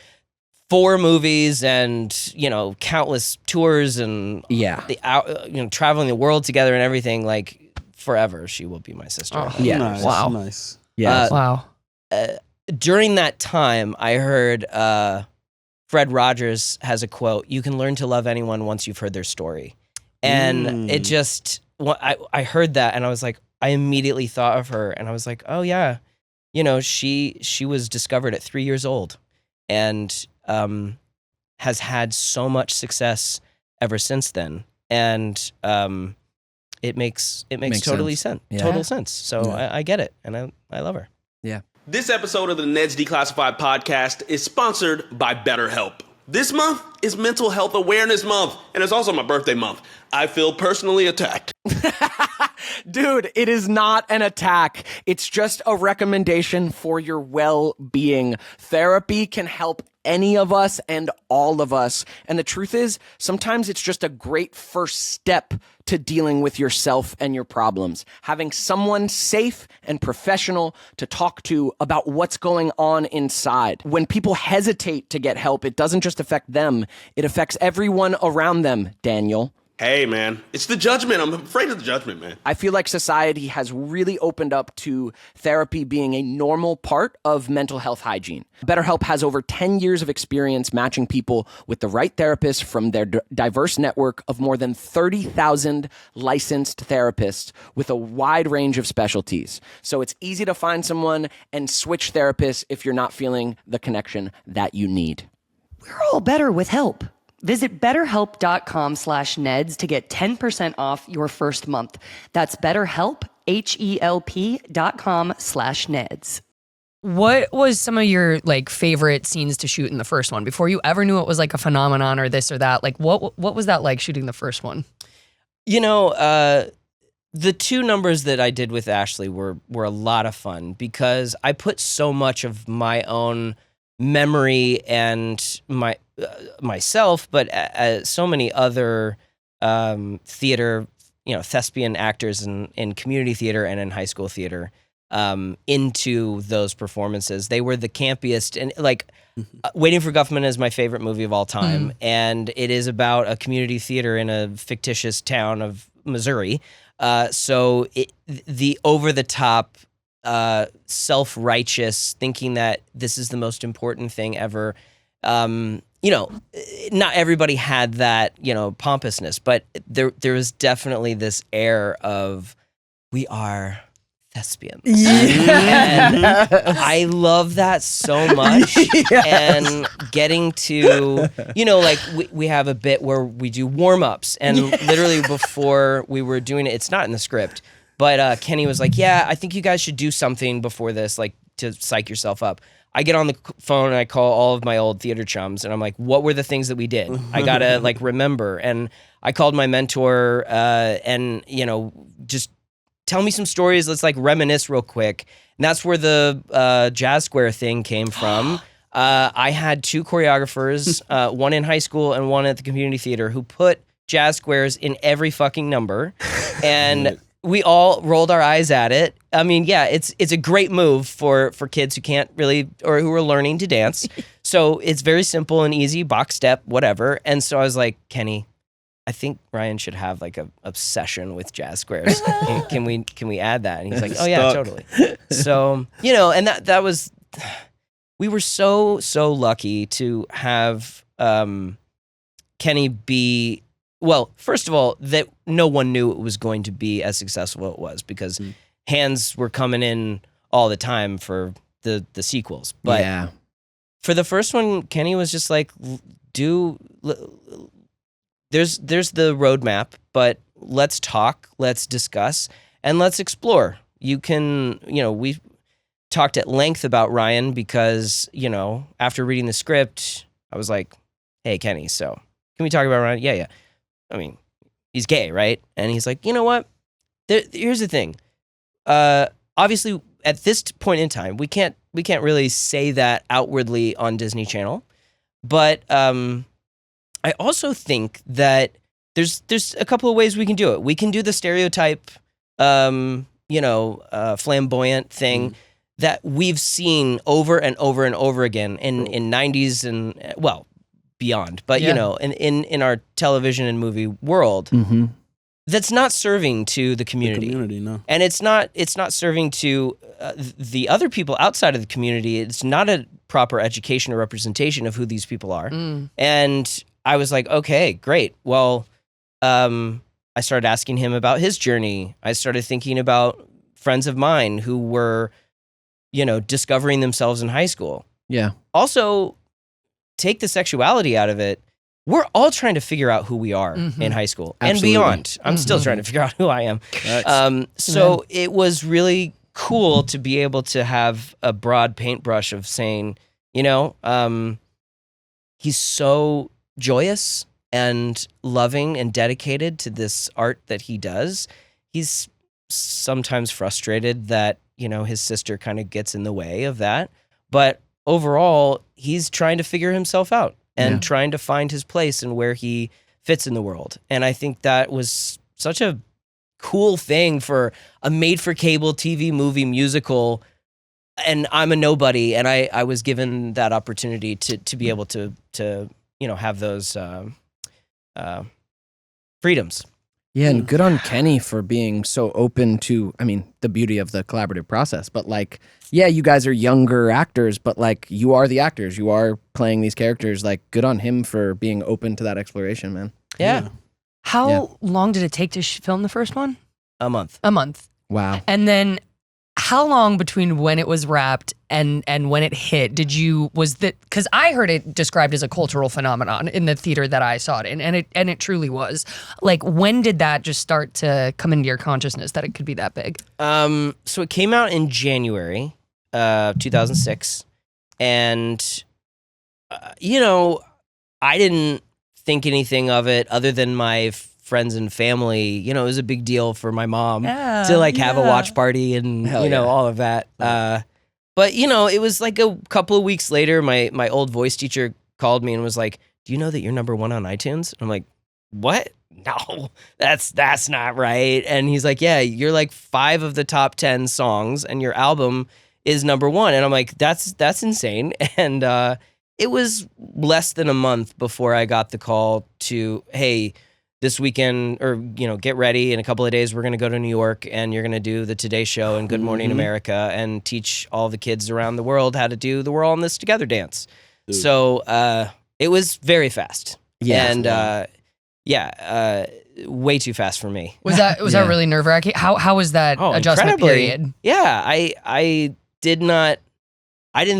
[SPEAKER 5] 4 movies and, you know, countless tours and you know, traveling the world together and everything, like forever, she will be my sister.
[SPEAKER 1] Nice.
[SPEAKER 6] Wow.
[SPEAKER 1] Nice.
[SPEAKER 7] Yeah.
[SPEAKER 6] Wow.
[SPEAKER 5] During that time, I heard Fred Rogers has a quote: "You can learn to love anyone once you've heard their story." And it just, I heard that and I was like, I immediately thought of her and I was like, oh yeah, you know, she was discovered at 3 years old and has had so much success ever since then. And it makes totally sense. Total sense. So I get it, and I love her.
[SPEAKER 7] Yeah.
[SPEAKER 8] This episode of the Neds Declassified podcast is sponsored by BetterHelp. This month is Mental Health Awareness Month, and it's also my birthday month. I feel personally attacked.
[SPEAKER 2] Dude, it is not an attack. It's just a recommendation for your well-being. Therapy can help any of us and all of us. And the truth is, sometimes it's just a great first step to dealing with yourself and your problems. Having someone safe and professional to talk to about what's going on inside. When people hesitate to get help, it doesn't just affect them, it affects everyone around them, Daniel.
[SPEAKER 8] Hey, man, it's the judgment. I'm afraid of the judgment, man.
[SPEAKER 2] I feel like society has really opened up to therapy being a normal part of mental health hygiene. BetterHelp has over 10 years of experience matching people with the right therapist from their diverse network of more than 30,000 licensed therapists with a wide range of specialties. So it's easy to find someone and switch therapists if you're not feeling the connection that you need.
[SPEAKER 3] We're all better with help. Visit betterhelp.com/Neds to get 10% off your first month. That's BetterHelp, HELP.com/Neds.
[SPEAKER 6] What was some of your like favorite scenes to shoot in the first one before you ever knew it was like a phenomenon or this or that? Like what was that like shooting the first one?
[SPEAKER 5] You know, the 2 numbers that I did with Ashley were a lot of fun because I put so much of my own memory and myself, but so many other theater, you know, thespian actors in community theater and in high school theater into those performances. They were the campiest, and like Waiting for Guffman is my favorite movie of all time, and it is about a community theater in a fictitious town of Missouri. So the over the top, self-righteous, thinking that this is the most important thing ever. You know, not everybody had that, you know, pompousness, but there was definitely this air of we are thespians. And I love that so much. And getting to, you know, like we have a bit where we do warm-ups, and literally before we were doing it, it's not in the script, but Kenny was like, yeah, I think you guys should do something before this, like to psych yourself up. I get on the phone and I call all of my old theater chums and I'm like, what were the things that we did? I gotta like remember. And I called my mentor and, you know, just tell me some stories. Let's like reminisce real quick. And that's where the Jazz Square thing came from. I had two choreographers, one in high school and one at the community theater, who put jazz squares in every fucking number, and we all rolled our eyes at it. I mean, yeah, it's a great move for kids who can't really, or who are learning to dance. So it's very simple and easy, box step, whatever. And so I was like, Kenny, I think Ryan should have like a obsession with jazz squares. Can we add that? And he's like, oh yeah, totally. So, and that was, we were so lucky to have Kenny be, well, first of all, that no one knew it was going to be as successful as it was, because hands were coming in all the time for the sequels. But for the first one, Kenny was just like, there's the roadmap, but let's talk, let's discuss, and let's explore. You can, we talked at length about Ryan because, after reading the script, I was like, hey, Kenny, so can we talk about Ryan? Yeah. I mean, he's gay, right? And he's like, you know what? Here's the thing. Obviously, at this point in time, we can't really say that outwardly on Disney Channel, but I also think that there's a couple of ways we can do it. We can do the stereotype, flamboyant thing that we've seen over and over and over again in 90s and, well, beyond, but in our television and movie world, that's not serving to the community.
[SPEAKER 1] No.
[SPEAKER 5] And it's not serving to the other people outside of the community. It's not a proper education or representation of who these people are. And I was like, okay, great. Well, I started asking him about his journey. I started thinking about friends of mine who were, discovering themselves in high school.
[SPEAKER 7] Yeah.
[SPEAKER 5] Also, take the sexuality out of it. We're all trying to figure out who we are in high school and beyond. I'm still trying to figure out who I am. So it was really cool to be able to have a broad paintbrush of saying, he's so joyous and loving and dedicated to this art that he does. He's sometimes frustrated that, his sister kind of gets in the way of that. But overall, he's trying to figure himself out and trying to find his place and where he fits in the world. And I think that was such a cool thing for a made-for-cable TV movie musical. And I'm a nobody, and I was given that opportunity to be able to have those freedoms.
[SPEAKER 7] Yeah, and good on Kenny for being so open to, the beauty of the collaborative process. But you guys are younger actors, but you are the actors. You are playing these characters. Good on him for being open to that exploration, man.
[SPEAKER 5] Yeah.
[SPEAKER 6] How long did it take to film the first one?
[SPEAKER 5] A month.
[SPEAKER 7] Wow.
[SPEAKER 6] And then how long between when it was wrapped and when it hit because I heard it described as a cultural phenomenon in the theater that I saw it in, and it truly was. When did that just start to come into your consciousness that it could be that big?
[SPEAKER 5] So it came out in January 2006, and I didn't think anything of it other than my friends and family. It was a big deal for my mom to have a watch party and all of that. But it was a couple of weeks later, my old voice teacher called me and was like, "Do you know that you're number 1 on iTunes?" I'm like, "What? No, that's not right." And he's like, "Yeah, you're 5 of the top 10 songs, and your album is number 1." And I'm like, "That's insane." And it was less than a month before I got the call to, "Hey, this weekend, or get ready. In a couple of days, we're going to go to New York, and you're going to do the Today Show and Good Morning America, and teach all the kids around the world how to do the We're All in This Together dance." Dude. So it was very fast, way too fast for me.
[SPEAKER 6] Was that really nerve wracking? How was that adjustment
[SPEAKER 5] incredibly.
[SPEAKER 6] period?
[SPEAKER 5] Yeah, I didn't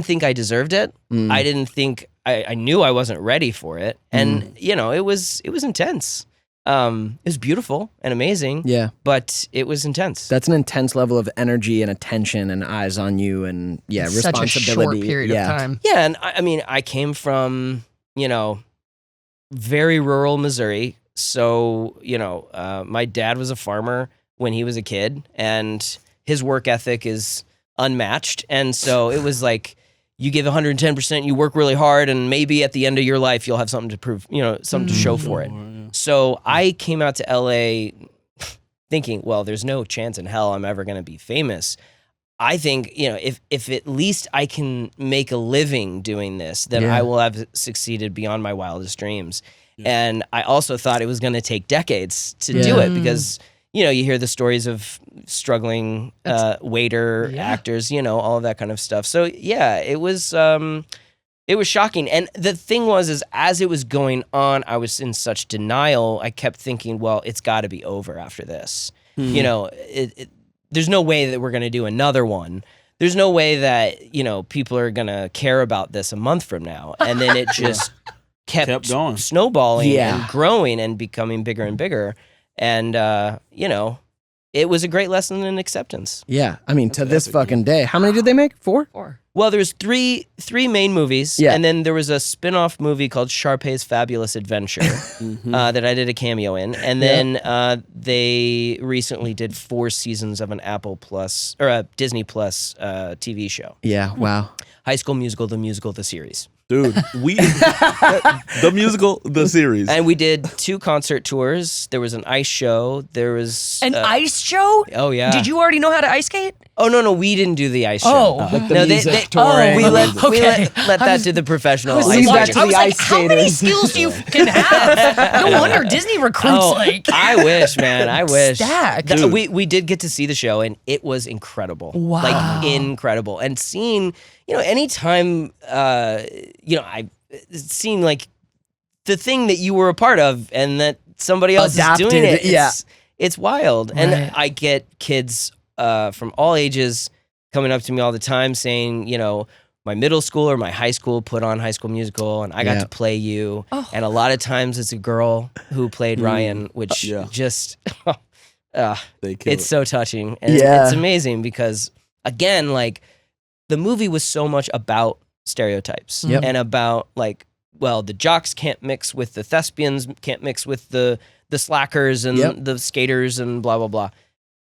[SPEAKER 5] think I deserved it. I didn't think I knew I wasn't ready for it, and it was intense. It was beautiful and amazing.
[SPEAKER 7] Yeah.
[SPEAKER 5] But it was intense.
[SPEAKER 7] That's an intense level of energy and attention and eyes on you and responsibility.
[SPEAKER 6] Such a short period of time.
[SPEAKER 5] Yeah, and I came from, very rural Missouri. So, my dad was a farmer when he was a kid, and his work ethic is unmatched. And so it was you give 110%, you work really hard, and maybe at the end of your life you'll have something to prove, something to show for it. So I came out to LA thinking, well, there's no chance in hell I'm ever going to be famous. I think, if at least I can make a living doing this, then I will have succeeded beyond my wildest dreams. Yeah. And I also thought it was going to take decades to do it because, you hear the stories of struggling waiter actors, all of that kind of stuff. So yeah, it was shocking. And the thing is as it was going on, I was in such denial. I kept thinking, well, it's got to be over after this. There's no way that we're going to do another one. There's no way that, people are going to care about this a month from now. And then it just kept going, snowballing and growing and becoming bigger and bigger. And, it was a great lesson in acceptance.
[SPEAKER 7] Yeah. I mean, to this fucking day. How many did they make? 4?
[SPEAKER 5] Well, there's three main movies, and then there was a spin-off movie called Sharpay's Fabulous Adventure that I did a cameo in, and then they recently did 4 seasons of an Apple Plus or a Disney Plus TV show.
[SPEAKER 7] Yeah, wow.
[SPEAKER 5] High School Musical, the series.
[SPEAKER 1] Dude, the musical, the series.
[SPEAKER 5] And we did 2 concert tours. There was an ice show. There was
[SPEAKER 6] an ice show?
[SPEAKER 5] Oh, yeah.
[SPEAKER 6] Did you already know how to ice skate?
[SPEAKER 5] Oh, no, we didn't do the ice show.
[SPEAKER 6] Oh.
[SPEAKER 7] Like the music touring.
[SPEAKER 5] We let that to the professionals.
[SPEAKER 7] Leave that to the ice
[SPEAKER 6] how many skills you can have? No wonder Disney recruits
[SPEAKER 5] I wish, man. I wish.
[SPEAKER 6] Stacked.
[SPEAKER 5] We did get to see the show, and it was incredible.
[SPEAKER 6] Wow.
[SPEAKER 5] Like, incredible. And seeing, anytime, I've seen, like, the thing that you were a part of and that somebody else
[SPEAKER 7] adapted,
[SPEAKER 5] is doing it.
[SPEAKER 7] Yeah.
[SPEAKER 5] It's wild.
[SPEAKER 6] Right.
[SPEAKER 5] And I get kids from all ages coming up to me all the time saying, my middle school or my high school put on High School Musical and I got to play you. Oh. And a lot of times it's a girl who played Ryan, which just, it's so touching. And it's amazing because, again, like, the movie was so much about stereotypes and about, like, well, the jocks can't mix with the thespians, can't mix with the slackers and the skaters and blah, blah, blah.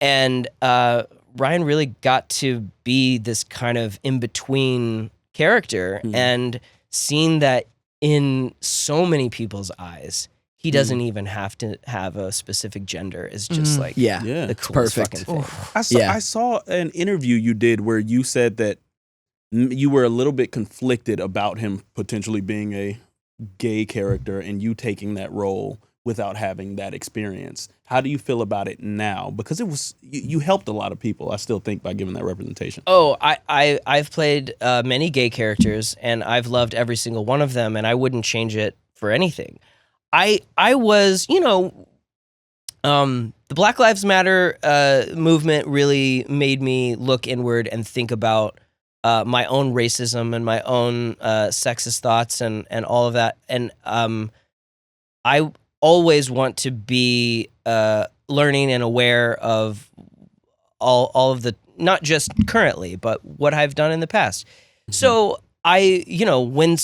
[SPEAKER 5] And Ryan really got to be this kind of in-between character, and seeing that in so many people's eyes, he doesn't even have to have a specific gender is just like the coolest fucking thing.
[SPEAKER 1] I saw an interview you did where you said that you were a little bit conflicted about him potentially being a gay character and you taking that role without having that experience. How do you feel about it now? Because it was you helped a lot of people, I still think, by giving that representation.
[SPEAKER 5] Oh, I've played many gay characters, and I've loved every single one of them, and I wouldn't change it for anything. I was, the Black Lives Matter movement really made me look inward and think about my own racism and my own sexist thoughts and all of that. And I always want to be learning and aware of all of the, not just currently, but what I've done in the past. Mm-hmm. So I, when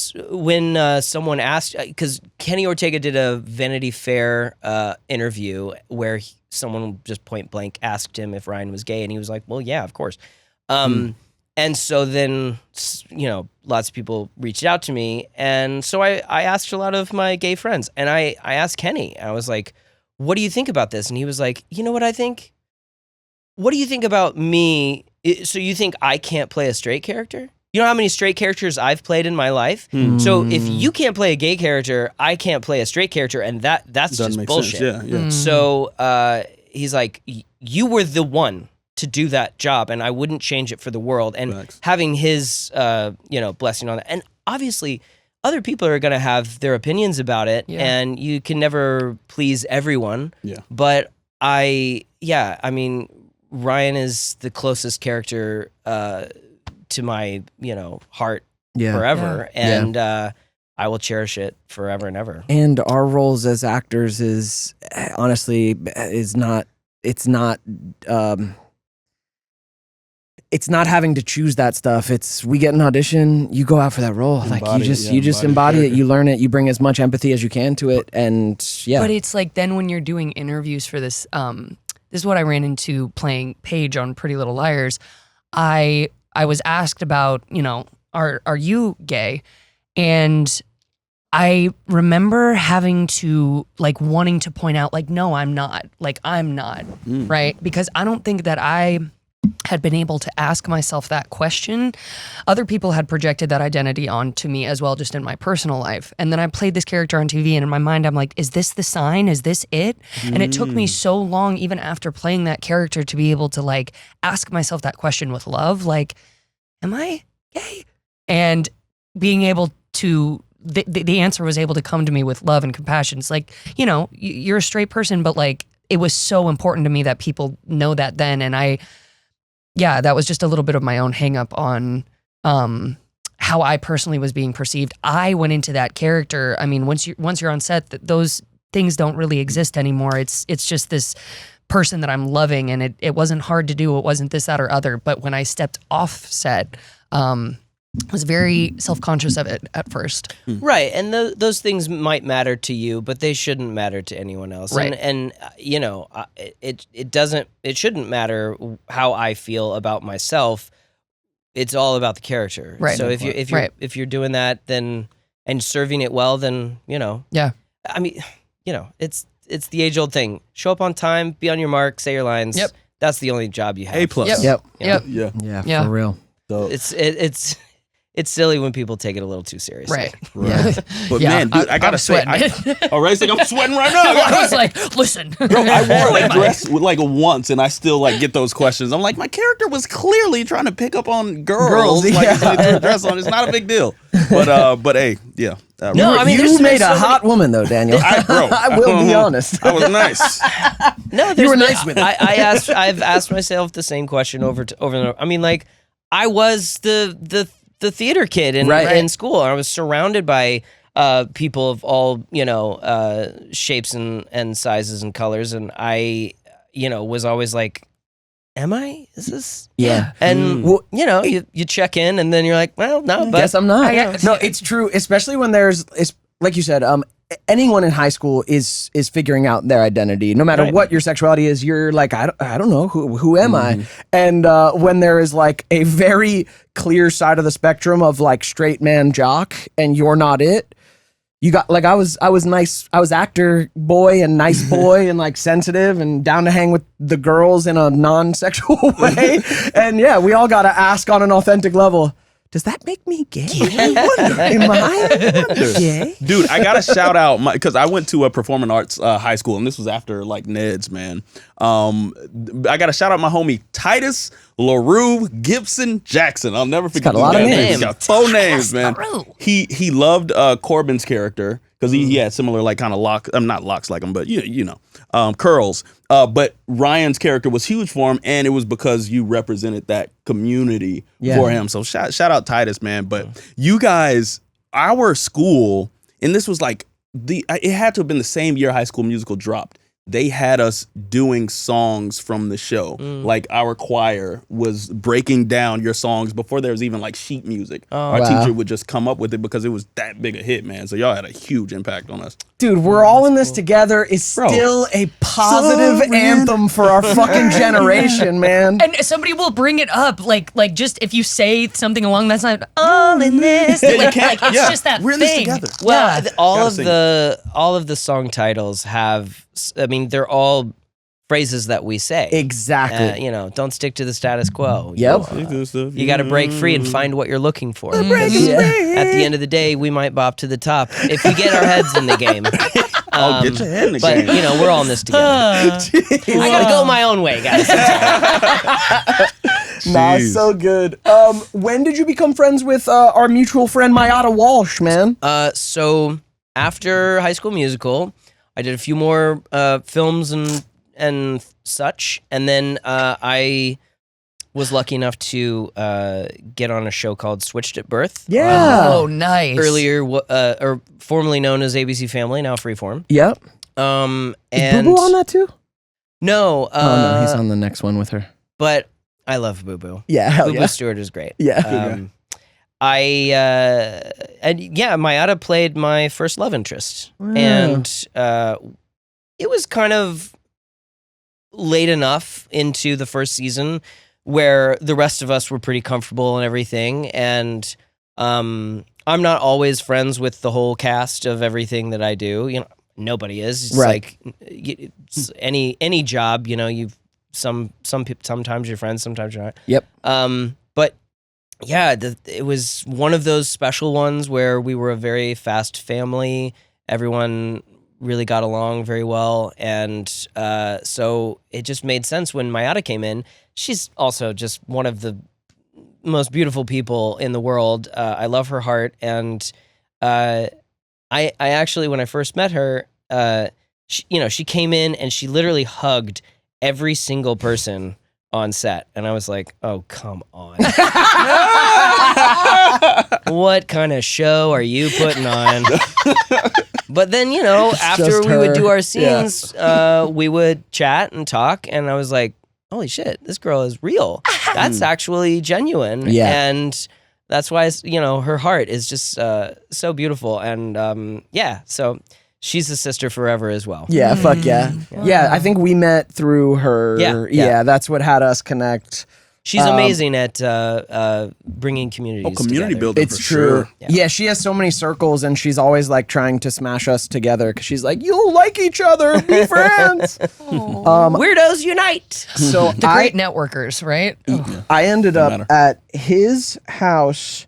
[SPEAKER 5] someone asked, because Kenny Ortega did a Vanity Fair interview where someone just point blank asked him if Ryan was gay, and he was like, well, yeah, of course. And so then, lots of people reached out to me. And so I asked a lot of my gay friends. And I asked Kenny. I was like, what do you think about this? And he was like, you know what I think? What do you think about me? So you think I can't play a straight character? You know how many straight characters I've played in my life? So if you can't play a gay character, I can't play a straight character. And that's
[SPEAKER 1] doesn't
[SPEAKER 5] just bullshit.
[SPEAKER 1] Sense. Yeah.
[SPEAKER 5] So he's like, you were the one to do that job, and I wouldn't change it for the world. And having his, blessing on that. And obviously, other people are going to have their opinions about it, and you can never please everyone. Yeah. But Ryan is the closest character to my, heart forever, and I will cherish it forever and ever.
[SPEAKER 7] And our roles as actors is honestly it's not having to choose that stuff. It's we get an audition, you go out for that role. You just embody it, you learn it, you bring as much empathy as you can to it, and
[SPEAKER 6] But it's like then when you're doing interviews for this, this is what I ran into playing Paige on Pretty Little Liars. I was asked about, are you gay? And I remember having to like wanting to point out like, no, I'm not. Like, I'm not, right? Because I don't think that I had been able to ask myself that question. Other people had projected that identity onto me as well, just in my personal life. And then I played this character on TV, and in my mind, I'm like, is this the sign? Is this it? And it took me so long, even after playing that character, to be able to like ask myself that question with love, like, am I gay? And being able to, the answer was able to come to me with love and compassion. It's like, you know, you're a straight person, but like, it was so important to me that people know that then. And yeah, that was just a little bit of my own hang up on how I personally was being perceived. I went into that character. I mean, once you're on set, those things don't really exist anymore. It's just this person that I'm loving, and it wasn't hard to do. It wasn't this, that, or other. But when I stepped off set, I was very self-conscious of it at first.
[SPEAKER 5] Right, and those things might matter to you, but they shouldn't matter to anyone else.
[SPEAKER 6] Right.
[SPEAKER 5] And you know, it shouldn't matter how I feel about myself. It's all about the character.
[SPEAKER 6] Right.
[SPEAKER 5] So if you're doing that, then and serving it well, then you know.
[SPEAKER 6] Yeah.
[SPEAKER 5] I mean, you know, it's the age-old thing. Show up on time, be on your mark, say your lines.
[SPEAKER 6] Yep.
[SPEAKER 5] That's the only job you have.
[SPEAKER 1] A+.
[SPEAKER 6] Yep.
[SPEAKER 1] Yeah.
[SPEAKER 7] Yeah, for real.
[SPEAKER 1] So
[SPEAKER 5] It's silly when people take it a little too seriously.
[SPEAKER 6] Right.
[SPEAKER 1] Right. But
[SPEAKER 6] Yeah,
[SPEAKER 1] man, dude, I gotta
[SPEAKER 6] I'm
[SPEAKER 1] say,
[SPEAKER 6] sweating.
[SPEAKER 1] Racing, I'm sweating right now.
[SPEAKER 6] I was like, listen.
[SPEAKER 1] Bro, I wore a dress like once, and I still like get those questions. I'm like, my character was clearly trying to pick up on girls. Like,
[SPEAKER 7] yeah.
[SPEAKER 1] they threw a dress on. It's not a big deal. But hey, yeah.
[SPEAKER 5] No, I mean,
[SPEAKER 7] you made a hot woman though, Daniel. I will be honest.
[SPEAKER 1] I was nice.
[SPEAKER 5] No,
[SPEAKER 7] You were nice with it.
[SPEAKER 5] I've asked myself the same question over and over. I mean, like, I was the theater kid in school. I was surrounded by people of all, you know, shapes and sizes and colors, and I, you know, was always like, am I? Is this?
[SPEAKER 7] Yeah.
[SPEAKER 5] And you know, you check in, and then you're like, well, no, but
[SPEAKER 7] Guess I'm not. No, it's true, especially when it's like you said, anyone in high school is figuring out their identity. No matter what your sexuality is, you're like, I don't know, who am I? And when there is like a very clear side of the spectrum of like straight man jock, and you're not it, you got like, I was nice, I was actor boy and nice boy and like sensitive and down to hang with the girls in a non-sexual way. And yeah, we all got to ask on an authentic level, does that make me gay? Am I gay?
[SPEAKER 1] Dude, I gotta shout out because I went to a performing arts high school, and this was after like Neds, man. I gotta shout out my homie Titus LaRue Gibson Jackson. I'll never forget.
[SPEAKER 7] Got a lot of names.
[SPEAKER 1] He's got 4 names, man. He loved Corbin's character because he had similar like kind of locks. I'm not locks like him, but you know, curls. But Ryan's character was huge for him, and it was because you represented that community for him. So shout out Titus, man. But you guys, our school, and this was like it had to have been the same year High School Musical dropped. They had us doing songs from the show. Like our choir was breaking down your songs before there was even like sheet music. Our teacher would just come up with it because it was that big a hit, man. So y'all had a huge impact on us.
[SPEAKER 7] Dude, we're all in this together is still a positive anthem for our fucking generation, man.
[SPEAKER 6] And somebody will bring it up, like just if you say something along that line, all in this, like it's just that
[SPEAKER 1] we're in
[SPEAKER 6] thing.
[SPEAKER 1] this together.
[SPEAKER 5] Well,
[SPEAKER 1] Gotta
[SPEAKER 5] all of the song titles have. I mean, they're all phrases that we say.
[SPEAKER 7] Exactly.
[SPEAKER 5] You know, don't stick to the status quo.
[SPEAKER 7] Yep.
[SPEAKER 5] You got to break free and find what you're looking for. Because at the end of the day, we might bop to the top if we get our heads in the game.
[SPEAKER 1] I'll get your head in the game.
[SPEAKER 5] But, you know, we're all in this together. I got to go my own way, guys.
[SPEAKER 7] Nah, so good. When did you become friends with our mutual friend Mayada Walsh, man?
[SPEAKER 5] So after High School Musical, I did a few more films and such, and then I was lucky enough to get on a show called Switched at Birth.
[SPEAKER 7] Yeah.
[SPEAKER 6] Oh, nice.
[SPEAKER 5] Earlier, or formerly known as ABC Family, now Freeform.
[SPEAKER 7] Yep.
[SPEAKER 5] And
[SPEAKER 7] Is Boo Boo on that too?
[SPEAKER 5] No.
[SPEAKER 7] No, he's on the next one with her.
[SPEAKER 5] But I love Boo Boo.
[SPEAKER 7] Yeah, hell
[SPEAKER 5] Boo
[SPEAKER 7] yeah.
[SPEAKER 5] Boo Stewart is great.
[SPEAKER 7] Yeah.
[SPEAKER 5] Mayada played my first love interest, and it was kind of late enough into the first season where the rest of us were pretty comfortable and everything, and I'm not always friends with the whole cast of everything that I do. You know, nobody is. It's
[SPEAKER 7] Right.
[SPEAKER 5] like it's any job. You know, you've some people. Sometimes you're friends, sometimes you're not.
[SPEAKER 7] Yep.
[SPEAKER 5] But yeah, it was one of those special ones where we were a very fast family. Everyone really got along very well, and so it just made sense when Mayada came in. She's also just one of the most beautiful people in the world. I love her heart, and I actually, when I first met her, she came in and she literally hugged every single person on set, and I was like, "Oh, come on! What kind of show are you putting on?" But then, after
[SPEAKER 7] just
[SPEAKER 5] we would
[SPEAKER 7] her.
[SPEAKER 5] do our scenes, we would chat and talk, and I was like, holy shit, this girl is real. That's actually genuine.
[SPEAKER 7] Yeah.
[SPEAKER 5] And that's why, her heart is just so beautiful. And so she's a sister forever as well.
[SPEAKER 7] Yeah, fuck yeah. Yeah, I think we met through her.
[SPEAKER 5] Yeah.
[SPEAKER 7] That's what had us connect.
[SPEAKER 5] She's amazing at bringing communities
[SPEAKER 1] community
[SPEAKER 5] together.
[SPEAKER 1] building.
[SPEAKER 7] It's
[SPEAKER 1] For
[SPEAKER 7] true.
[SPEAKER 1] sure.
[SPEAKER 7] Yeah, she has so many circles, and she's always like trying to smash us together because she's like, "You'll like each other, be friends."
[SPEAKER 5] Weirdos unite!
[SPEAKER 7] So
[SPEAKER 6] The great networkers, right?
[SPEAKER 7] I ended up
[SPEAKER 1] matter.
[SPEAKER 7] at his house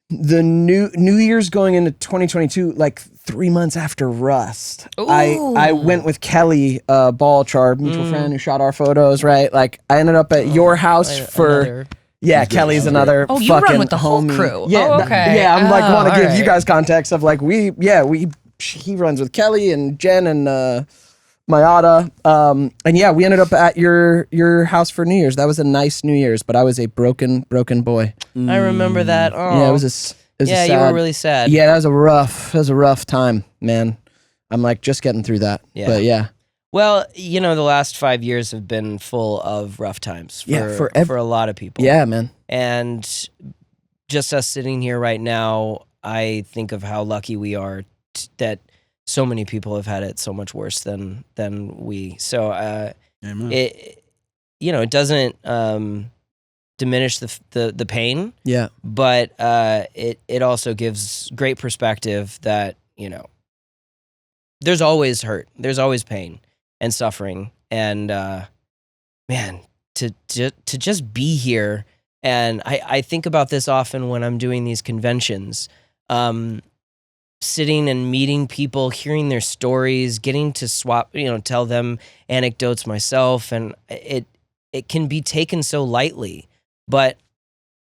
[SPEAKER 7] the New Year's going into 2022, like 3 months after Rust. I went with Kelly Balchard, mutual friend who shot our photos, right? Like I ended up at your house for
[SPEAKER 5] Another-
[SPEAKER 7] yeah, Kelly's another
[SPEAKER 6] Oh, you run
[SPEAKER 7] fucking
[SPEAKER 6] with the whole
[SPEAKER 7] homie.
[SPEAKER 6] crew.
[SPEAKER 7] Yeah,
[SPEAKER 6] Oh, okay.
[SPEAKER 7] yeah, I'm like want to
[SPEAKER 6] Oh,
[SPEAKER 7] give you
[SPEAKER 6] alright.
[SPEAKER 7] guys context of like he runs with Kelly and Jen and Mayada. And yeah, we ended up at your house for New Year's. That was a nice New Year's, but I was a broken boy.
[SPEAKER 5] I remember that. Oh.
[SPEAKER 7] Yeah, it was a
[SPEAKER 5] Yeah,
[SPEAKER 7] sad,
[SPEAKER 5] you were really sad.
[SPEAKER 7] Yeah, that was a rough time, man. I'm like just getting through that.
[SPEAKER 5] Yeah.
[SPEAKER 7] But yeah.
[SPEAKER 5] Well, the last 5 years have been full of rough times for a lot of people.
[SPEAKER 7] Yeah, man.
[SPEAKER 5] And just us sitting here right now, I think of how lucky we are that so many people have had it so much worse than we. So
[SPEAKER 1] Amen.
[SPEAKER 5] it doesn't diminish the pain,
[SPEAKER 7] Yeah.
[SPEAKER 5] but it also gives great perspective that there's always hurt, there's always pain and suffering, and man, to just be here. And I think about this often when I'm doing these conventions, sitting and meeting people, hearing their stories, getting to swap, tell them anecdotes myself, and it can be taken so lightly. But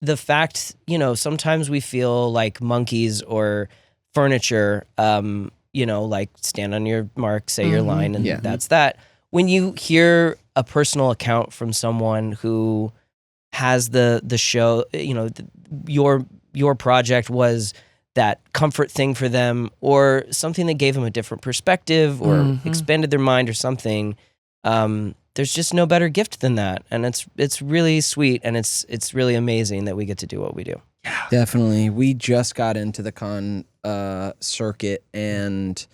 [SPEAKER 5] the fact, sometimes we feel like monkeys or furniture, like stand on your mark, say your line, and
[SPEAKER 7] Yeah.
[SPEAKER 5] that's that. When you hear a personal account from someone who has the show, your project was that comfort thing for them, or something that gave them a different perspective, or expanded their mind, or something. There's just no better gift than that, and it's really sweet, and it's really amazing that we get to do what we do.
[SPEAKER 7] Definitely. We just got into the con circuit, and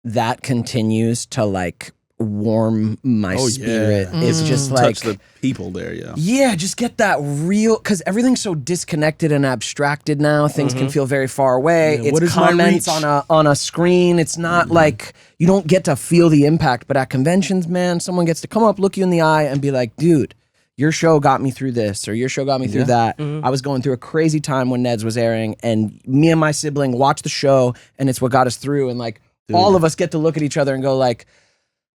[SPEAKER 7] that continues to like warm my spirit. It's just like
[SPEAKER 1] touch the people there. Yeah.
[SPEAKER 7] yeah, just get that real, because everything's so disconnected and abstracted now. Things can feel very far away.
[SPEAKER 1] Yeah, what
[SPEAKER 7] It's
[SPEAKER 1] is my
[SPEAKER 7] comments
[SPEAKER 1] reach?
[SPEAKER 7] on a screen. It's not like you don't get to feel the impact. But at conventions, man, someone gets to come up, look you in the eye, and be like, "Dude, your show got me through this, or your show got me through that." I was going through a crazy time when Neds was airing, and me and my sibling watched the show, and it's what got us through. And like all of us get to look at each other and go like,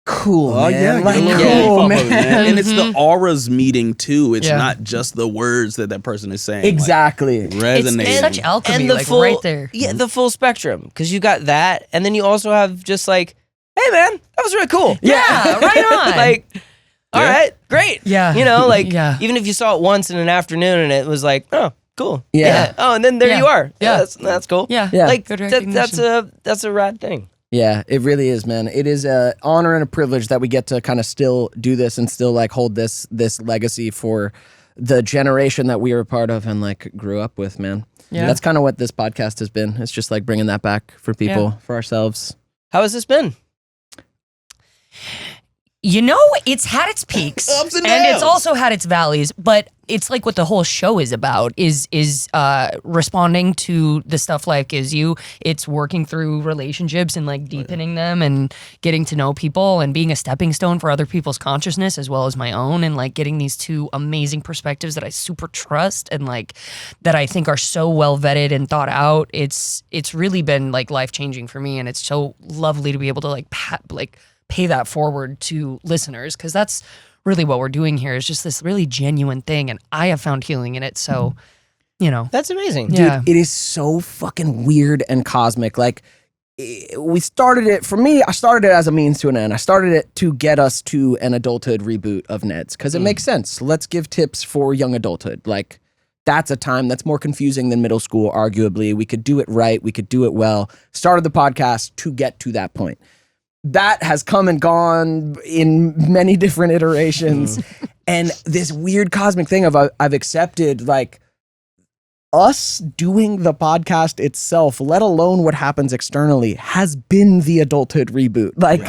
[SPEAKER 7] "Cool,
[SPEAKER 1] Oh
[SPEAKER 7] man.
[SPEAKER 1] yeah,
[SPEAKER 7] like,
[SPEAKER 1] get a little
[SPEAKER 7] cool,
[SPEAKER 1] beef off
[SPEAKER 7] man."
[SPEAKER 1] of it, man. And it's the auras meeting too. It's
[SPEAKER 6] Yeah.
[SPEAKER 1] not just the words that person is saying.
[SPEAKER 7] Exactly.
[SPEAKER 1] Like, resonating.
[SPEAKER 6] It's such alchemy,
[SPEAKER 5] And the
[SPEAKER 6] like
[SPEAKER 5] full,
[SPEAKER 6] right there.
[SPEAKER 5] yeah, the full spectrum, because you got that, and then you also have just like, hey man, that was really cool.
[SPEAKER 6] Yeah, right on.
[SPEAKER 5] Like, all
[SPEAKER 1] Yeah.
[SPEAKER 5] right, great.
[SPEAKER 6] Yeah. Yeah.
[SPEAKER 5] Even if you saw it once in an afternoon and it was like, oh, cool.
[SPEAKER 7] Yeah.
[SPEAKER 5] Oh, and then there
[SPEAKER 6] Yeah.
[SPEAKER 5] you are.
[SPEAKER 6] Yeah.
[SPEAKER 5] That's cool.
[SPEAKER 6] Yeah.
[SPEAKER 7] Yeah.
[SPEAKER 5] Like
[SPEAKER 6] Good
[SPEAKER 5] that's a rad thing.
[SPEAKER 7] Yeah, it really is, man. It is a honor and a privilege that we get to kind of still do this and still like hold this legacy for the generation that we were a part of and like grew up with, man.
[SPEAKER 6] Yeah.
[SPEAKER 7] That's kind of what this podcast has been. It's just like bringing that back for people, for ourselves.
[SPEAKER 5] How has this been?
[SPEAKER 6] You know, it's had its peaks
[SPEAKER 1] Ups and
[SPEAKER 6] it's
[SPEAKER 1] downs.
[SPEAKER 6] also had its valleys, but it's like what the whole show is about is responding to the stuff life gives you. It's working through relationships and like deepening them and getting to know people and being a stepping stone for other people's consciousness as well as my own, and like getting these two amazing perspectives that I super trust and like that I think are so well vetted and thought out. It's really been like life-changing for me, and it's so lovely to be able to like pay that forward to listeners, because that's really what we're doing here is just this really genuine thing, and I have found healing in it. So, you know,
[SPEAKER 5] That's amazing.
[SPEAKER 6] yeah.
[SPEAKER 7] It is so fucking weird and cosmic. Like, we started it, for me, I started it as a means to an end. I started it to get us to an adulthood reboot of Neds, because it makes sense. Let's give tips for young adulthood. Like, that's a time that's more confusing than middle school, arguably. We could do it right. We could do it well. Started the podcast to get to that point. That has come and gone in many different iterations. And this weird cosmic thing of I've accepted, like, us doing the podcast itself, let alone what happens externally, has been the adulthood reboot. Like,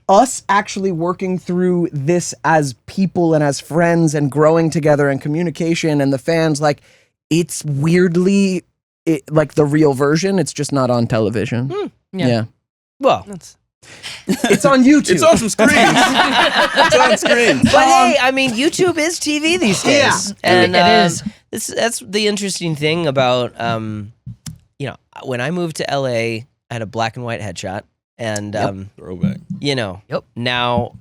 [SPEAKER 7] us actually working through this as people and as friends and growing together and communication and the fans, like, it's weirdly like the real version. It's just not on television. Yeah.
[SPEAKER 5] Well,
[SPEAKER 7] It's on YouTube.
[SPEAKER 1] It's on some screens. It's on screens.
[SPEAKER 5] but hey, I mean, YouTube is TV these days.
[SPEAKER 7] Yeah.
[SPEAKER 5] And
[SPEAKER 6] It is.
[SPEAKER 5] That's the interesting thing about, you know, when I moved to LA, I had a black and white headshot. And,
[SPEAKER 1] Throwback.
[SPEAKER 5] you know,
[SPEAKER 6] Yep.
[SPEAKER 5] now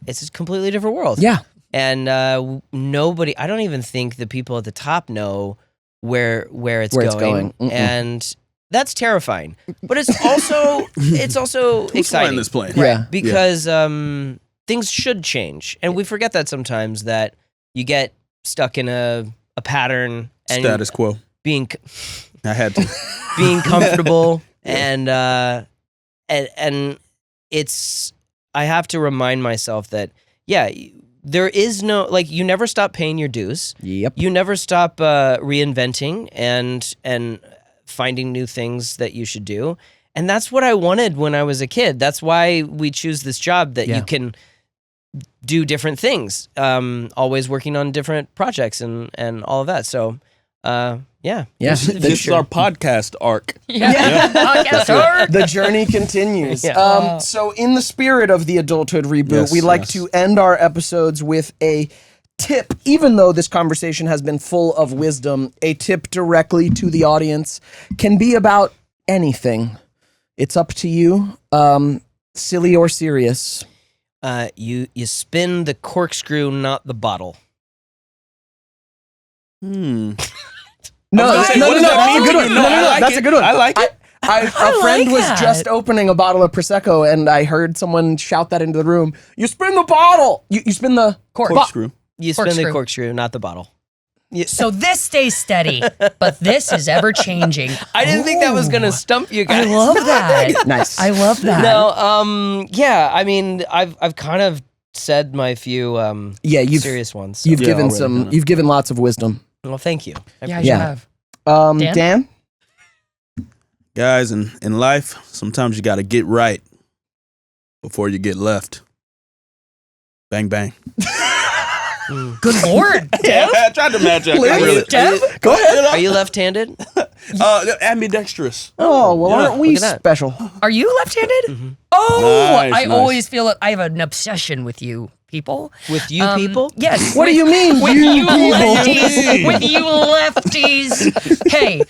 [SPEAKER 5] it's a completely different world.
[SPEAKER 7] Yeah.
[SPEAKER 5] And nobody, I don't even think the people at the top know where it's
[SPEAKER 7] Where it's
[SPEAKER 5] going.
[SPEAKER 7] going. Mm-mm.
[SPEAKER 5] And that's terrifying. But it's also
[SPEAKER 1] Who's flying
[SPEAKER 5] exciting.
[SPEAKER 1] this plane?
[SPEAKER 7] Yeah.
[SPEAKER 5] Because things should change. And we forget that sometimes, that you get stuck in a pattern and
[SPEAKER 1] Status quo.
[SPEAKER 5] being
[SPEAKER 1] I had to.
[SPEAKER 5] being comfortable and it's, I have to remind myself that, yeah, there is no, like, you never stop paying your dues.
[SPEAKER 7] Yep.
[SPEAKER 5] You never stop reinventing and finding new things that you should do. And that's what I wanted when I was a kid. That's why we choose this job, that you can do different things, always working on different projects and all of that. So, yeah.
[SPEAKER 7] Yeah.
[SPEAKER 1] This is our podcast arc.
[SPEAKER 6] Podcast art.
[SPEAKER 7] The journey continues.
[SPEAKER 5] Yeah.
[SPEAKER 7] So in the spirit of the adulthood reboot,
[SPEAKER 1] Yes,
[SPEAKER 7] we like
[SPEAKER 1] yes.
[SPEAKER 7] to end our episodes with a tip. Even though this conversation has been full of wisdom, a tip directly to the audience can be about anything. It's up to you, silly or serious.
[SPEAKER 5] You spin the corkscrew, not the bottle.
[SPEAKER 7] No,
[SPEAKER 1] I was gonna say, what does that
[SPEAKER 7] that's a
[SPEAKER 1] mean?
[SPEAKER 7] good one.
[SPEAKER 1] No, I like
[SPEAKER 7] That's
[SPEAKER 1] it.
[SPEAKER 7] a good one.
[SPEAKER 1] I like it.
[SPEAKER 7] A friend
[SPEAKER 6] like
[SPEAKER 7] was
[SPEAKER 6] that.
[SPEAKER 7] just opening a bottle of Prosecco, and I heard someone shout that into the room. You spin the bottle. You spin the
[SPEAKER 1] Corkscrew.
[SPEAKER 5] You spin the
[SPEAKER 6] Corkscrew.
[SPEAKER 5] corkscrew, not the bottle.
[SPEAKER 6] So this stays steady, but this is ever changing.
[SPEAKER 5] I didn't think that was gonna stump you
[SPEAKER 6] I
[SPEAKER 5] guys.
[SPEAKER 6] love that.
[SPEAKER 7] Nice.
[SPEAKER 6] I love that.
[SPEAKER 5] No, yeah. I mean, I've kind of said my few
[SPEAKER 7] Yeah,
[SPEAKER 5] serious ones. So.
[SPEAKER 7] You've
[SPEAKER 1] Yeah,
[SPEAKER 7] given
[SPEAKER 1] already
[SPEAKER 7] some.
[SPEAKER 1] kinda.
[SPEAKER 7] You've given lots of wisdom.
[SPEAKER 5] Well, thank you.
[SPEAKER 6] Yeah, you
[SPEAKER 7] Yeah.
[SPEAKER 6] have. Dan?
[SPEAKER 7] Dan?
[SPEAKER 1] Guys, in life, sometimes you got to get right before you get left. Bang, bang.
[SPEAKER 6] Good Lord.
[SPEAKER 1] Yeah, I tried to match up.
[SPEAKER 6] Dev?
[SPEAKER 7] Go ahead.
[SPEAKER 5] Are you left-handed?
[SPEAKER 1] Ambidextrous.
[SPEAKER 7] Oh, well,
[SPEAKER 1] Yeah,
[SPEAKER 7] aren't we
[SPEAKER 5] look at that.
[SPEAKER 7] special?
[SPEAKER 6] Are you left-handed? Oh,
[SPEAKER 1] Nice,
[SPEAKER 6] I
[SPEAKER 1] nice.
[SPEAKER 6] always feel I have an obsession with you people.
[SPEAKER 5] With you people?
[SPEAKER 6] Yes.
[SPEAKER 7] What do you mean?
[SPEAKER 6] With you
[SPEAKER 7] people?
[SPEAKER 6] lefties. With you lefties. Hey,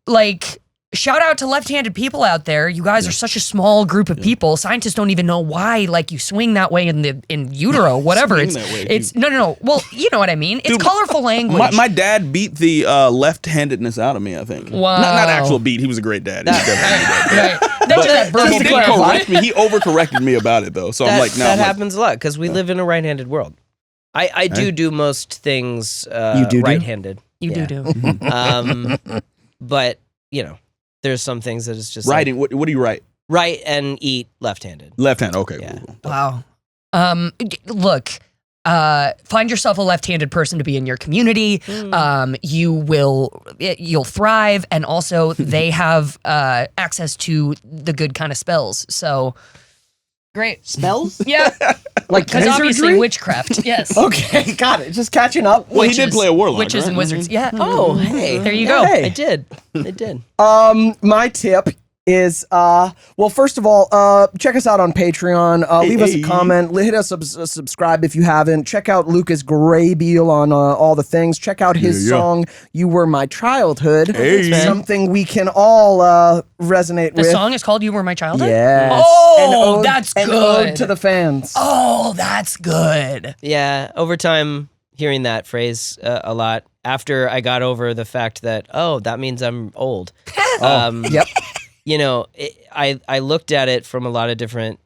[SPEAKER 6] like, shout out to left-handed people out there. You guys are such a small group of people. Scientists don't even know why, like, you swing that way in utero, whatever.
[SPEAKER 1] Swing
[SPEAKER 6] It's
[SPEAKER 1] that way.
[SPEAKER 6] it's no. Well, you know what I mean. It's
[SPEAKER 1] Dude,
[SPEAKER 6] colorful language.
[SPEAKER 1] My dad beat the left-handedness out of me, I think.
[SPEAKER 6] Wow.
[SPEAKER 1] Not actual beat. He was a great dad. He was definitely a great dad.
[SPEAKER 6] Right. That's just that verbal
[SPEAKER 1] He didn't
[SPEAKER 6] clarify.
[SPEAKER 1] correct me. He overcorrected me about it, though. So I'm like, no.
[SPEAKER 5] that happens a lot because we live in a right-handed world. I do most things
[SPEAKER 7] You do?
[SPEAKER 5] right-handed.
[SPEAKER 6] You
[SPEAKER 5] Yeah.
[SPEAKER 6] do.
[SPEAKER 5] But, you know, there's some things that it's just
[SPEAKER 1] Writing. What do you write?
[SPEAKER 5] write and eat left-handed.
[SPEAKER 1] Left hand. Okay.
[SPEAKER 5] Yeah.
[SPEAKER 1] Cool.
[SPEAKER 6] Wow. Look, find yourself a left-handed person to be in your community. You'll thrive, and also they have access to the good kind of spells. So Great.
[SPEAKER 7] Spells?
[SPEAKER 6] Yeah.
[SPEAKER 7] Like
[SPEAKER 6] Because obviously
[SPEAKER 7] wizardry?
[SPEAKER 6] witchcraft. Yes.
[SPEAKER 7] Okay, got it. Just catching up.
[SPEAKER 1] Well, he did play a warlock,
[SPEAKER 6] Witches
[SPEAKER 1] right?
[SPEAKER 6] and wizards. Yeah.
[SPEAKER 5] Oh, hey.
[SPEAKER 6] There you go.
[SPEAKER 7] Hey.
[SPEAKER 5] I did.
[SPEAKER 7] My tip is well, first of all, check us out on Patreon. Leave us a comment. Hit us subscribe if you haven't. Check out Lucas Grabeel on all the things. Check out his song "You Were My Childhood." Something we can all resonate
[SPEAKER 6] The
[SPEAKER 7] with.
[SPEAKER 6] song is called "You Were My Childhood."
[SPEAKER 7] Yes.
[SPEAKER 6] Oh, that's
[SPEAKER 7] an
[SPEAKER 6] good.
[SPEAKER 7] ode to the fans.
[SPEAKER 6] Oh, that's good.
[SPEAKER 5] Yeah, over time, hearing that phrase a lot after I got over the fact that, oh, that means I'm old.
[SPEAKER 7] Yep.
[SPEAKER 5] You know, I looked at it from a lot of different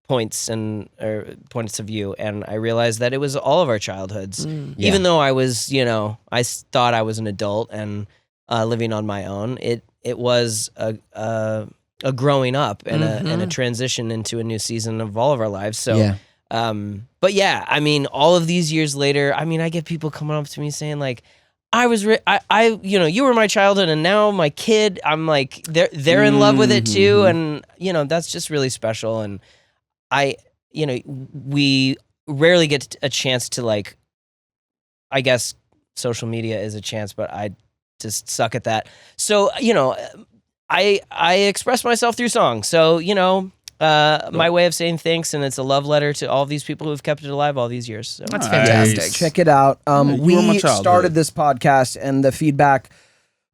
[SPEAKER 5] points of view, and I realized that it was all of our childhoods. Even though I was, I thought I was an adult and living on my own, it was a growing up and a transition into a new season of all of our lives. So, but yeah, I mean, all of these years later, I mean, I get people coming up to me saying like, you were my childhood, and now my kid, I'm like, they're in love with it too, and that's just really special. And we rarely get a chance to like, I guess social media is a chance, but I just suck at that. So I express myself through song. So my way of saying thanks, and it's a love letter to all of these people who've kept it alive all these years. So.
[SPEAKER 6] That's fantastic.
[SPEAKER 7] Check it out. We started this podcast, and the feedback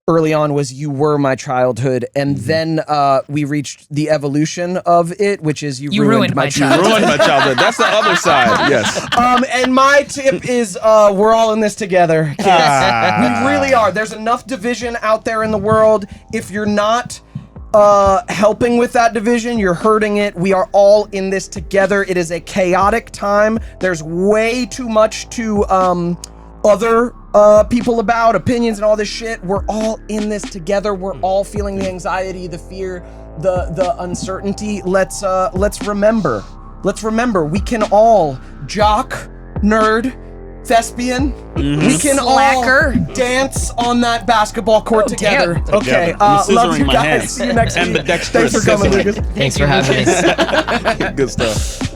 [SPEAKER 7] early on was "You were my childhood," and then we reached the evolution of it, which is you ruined my childhood.
[SPEAKER 1] Ruined my childhood. That's the other side. Yes.
[SPEAKER 7] And my tip is we're all in this together, kids. We really are. There's enough division out there in the world. If you're not helping with that division, you're hurting it. We are all in this together. It is a chaotic time. There's way too much to other people about opinions and all this shit. We're all in this together. We're all feeling the anxiety, the fear, the uncertainty. Let's remember. We can all jock, nerd, thespian. We can
[SPEAKER 6] Slacker.
[SPEAKER 7] all dance on that basketball court together.
[SPEAKER 6] damn.
[SPEAKER 7] Okay,
[SPEAKER 1] You're
[SPEAKER 7] love
[SPEAKER 1] scissoring
[SPEAKER 7] you
[SPEAKER 1] my
[SPEAKER 7] guys.
[SPEAKER 1] hands.
[SPEAKER 7] See you next
[SPEAKER 1] And
[SPEAKER 7] week.
[SPEAKER 1] the dexterous
[SPEAKER 7] Thanks for coming,
[SPEAKER 1] scissoring.
[SPEAKER 7] Lucas.
[SPEAKER 5] Thanks for having me.
[SPEAKER 1] Good stuff.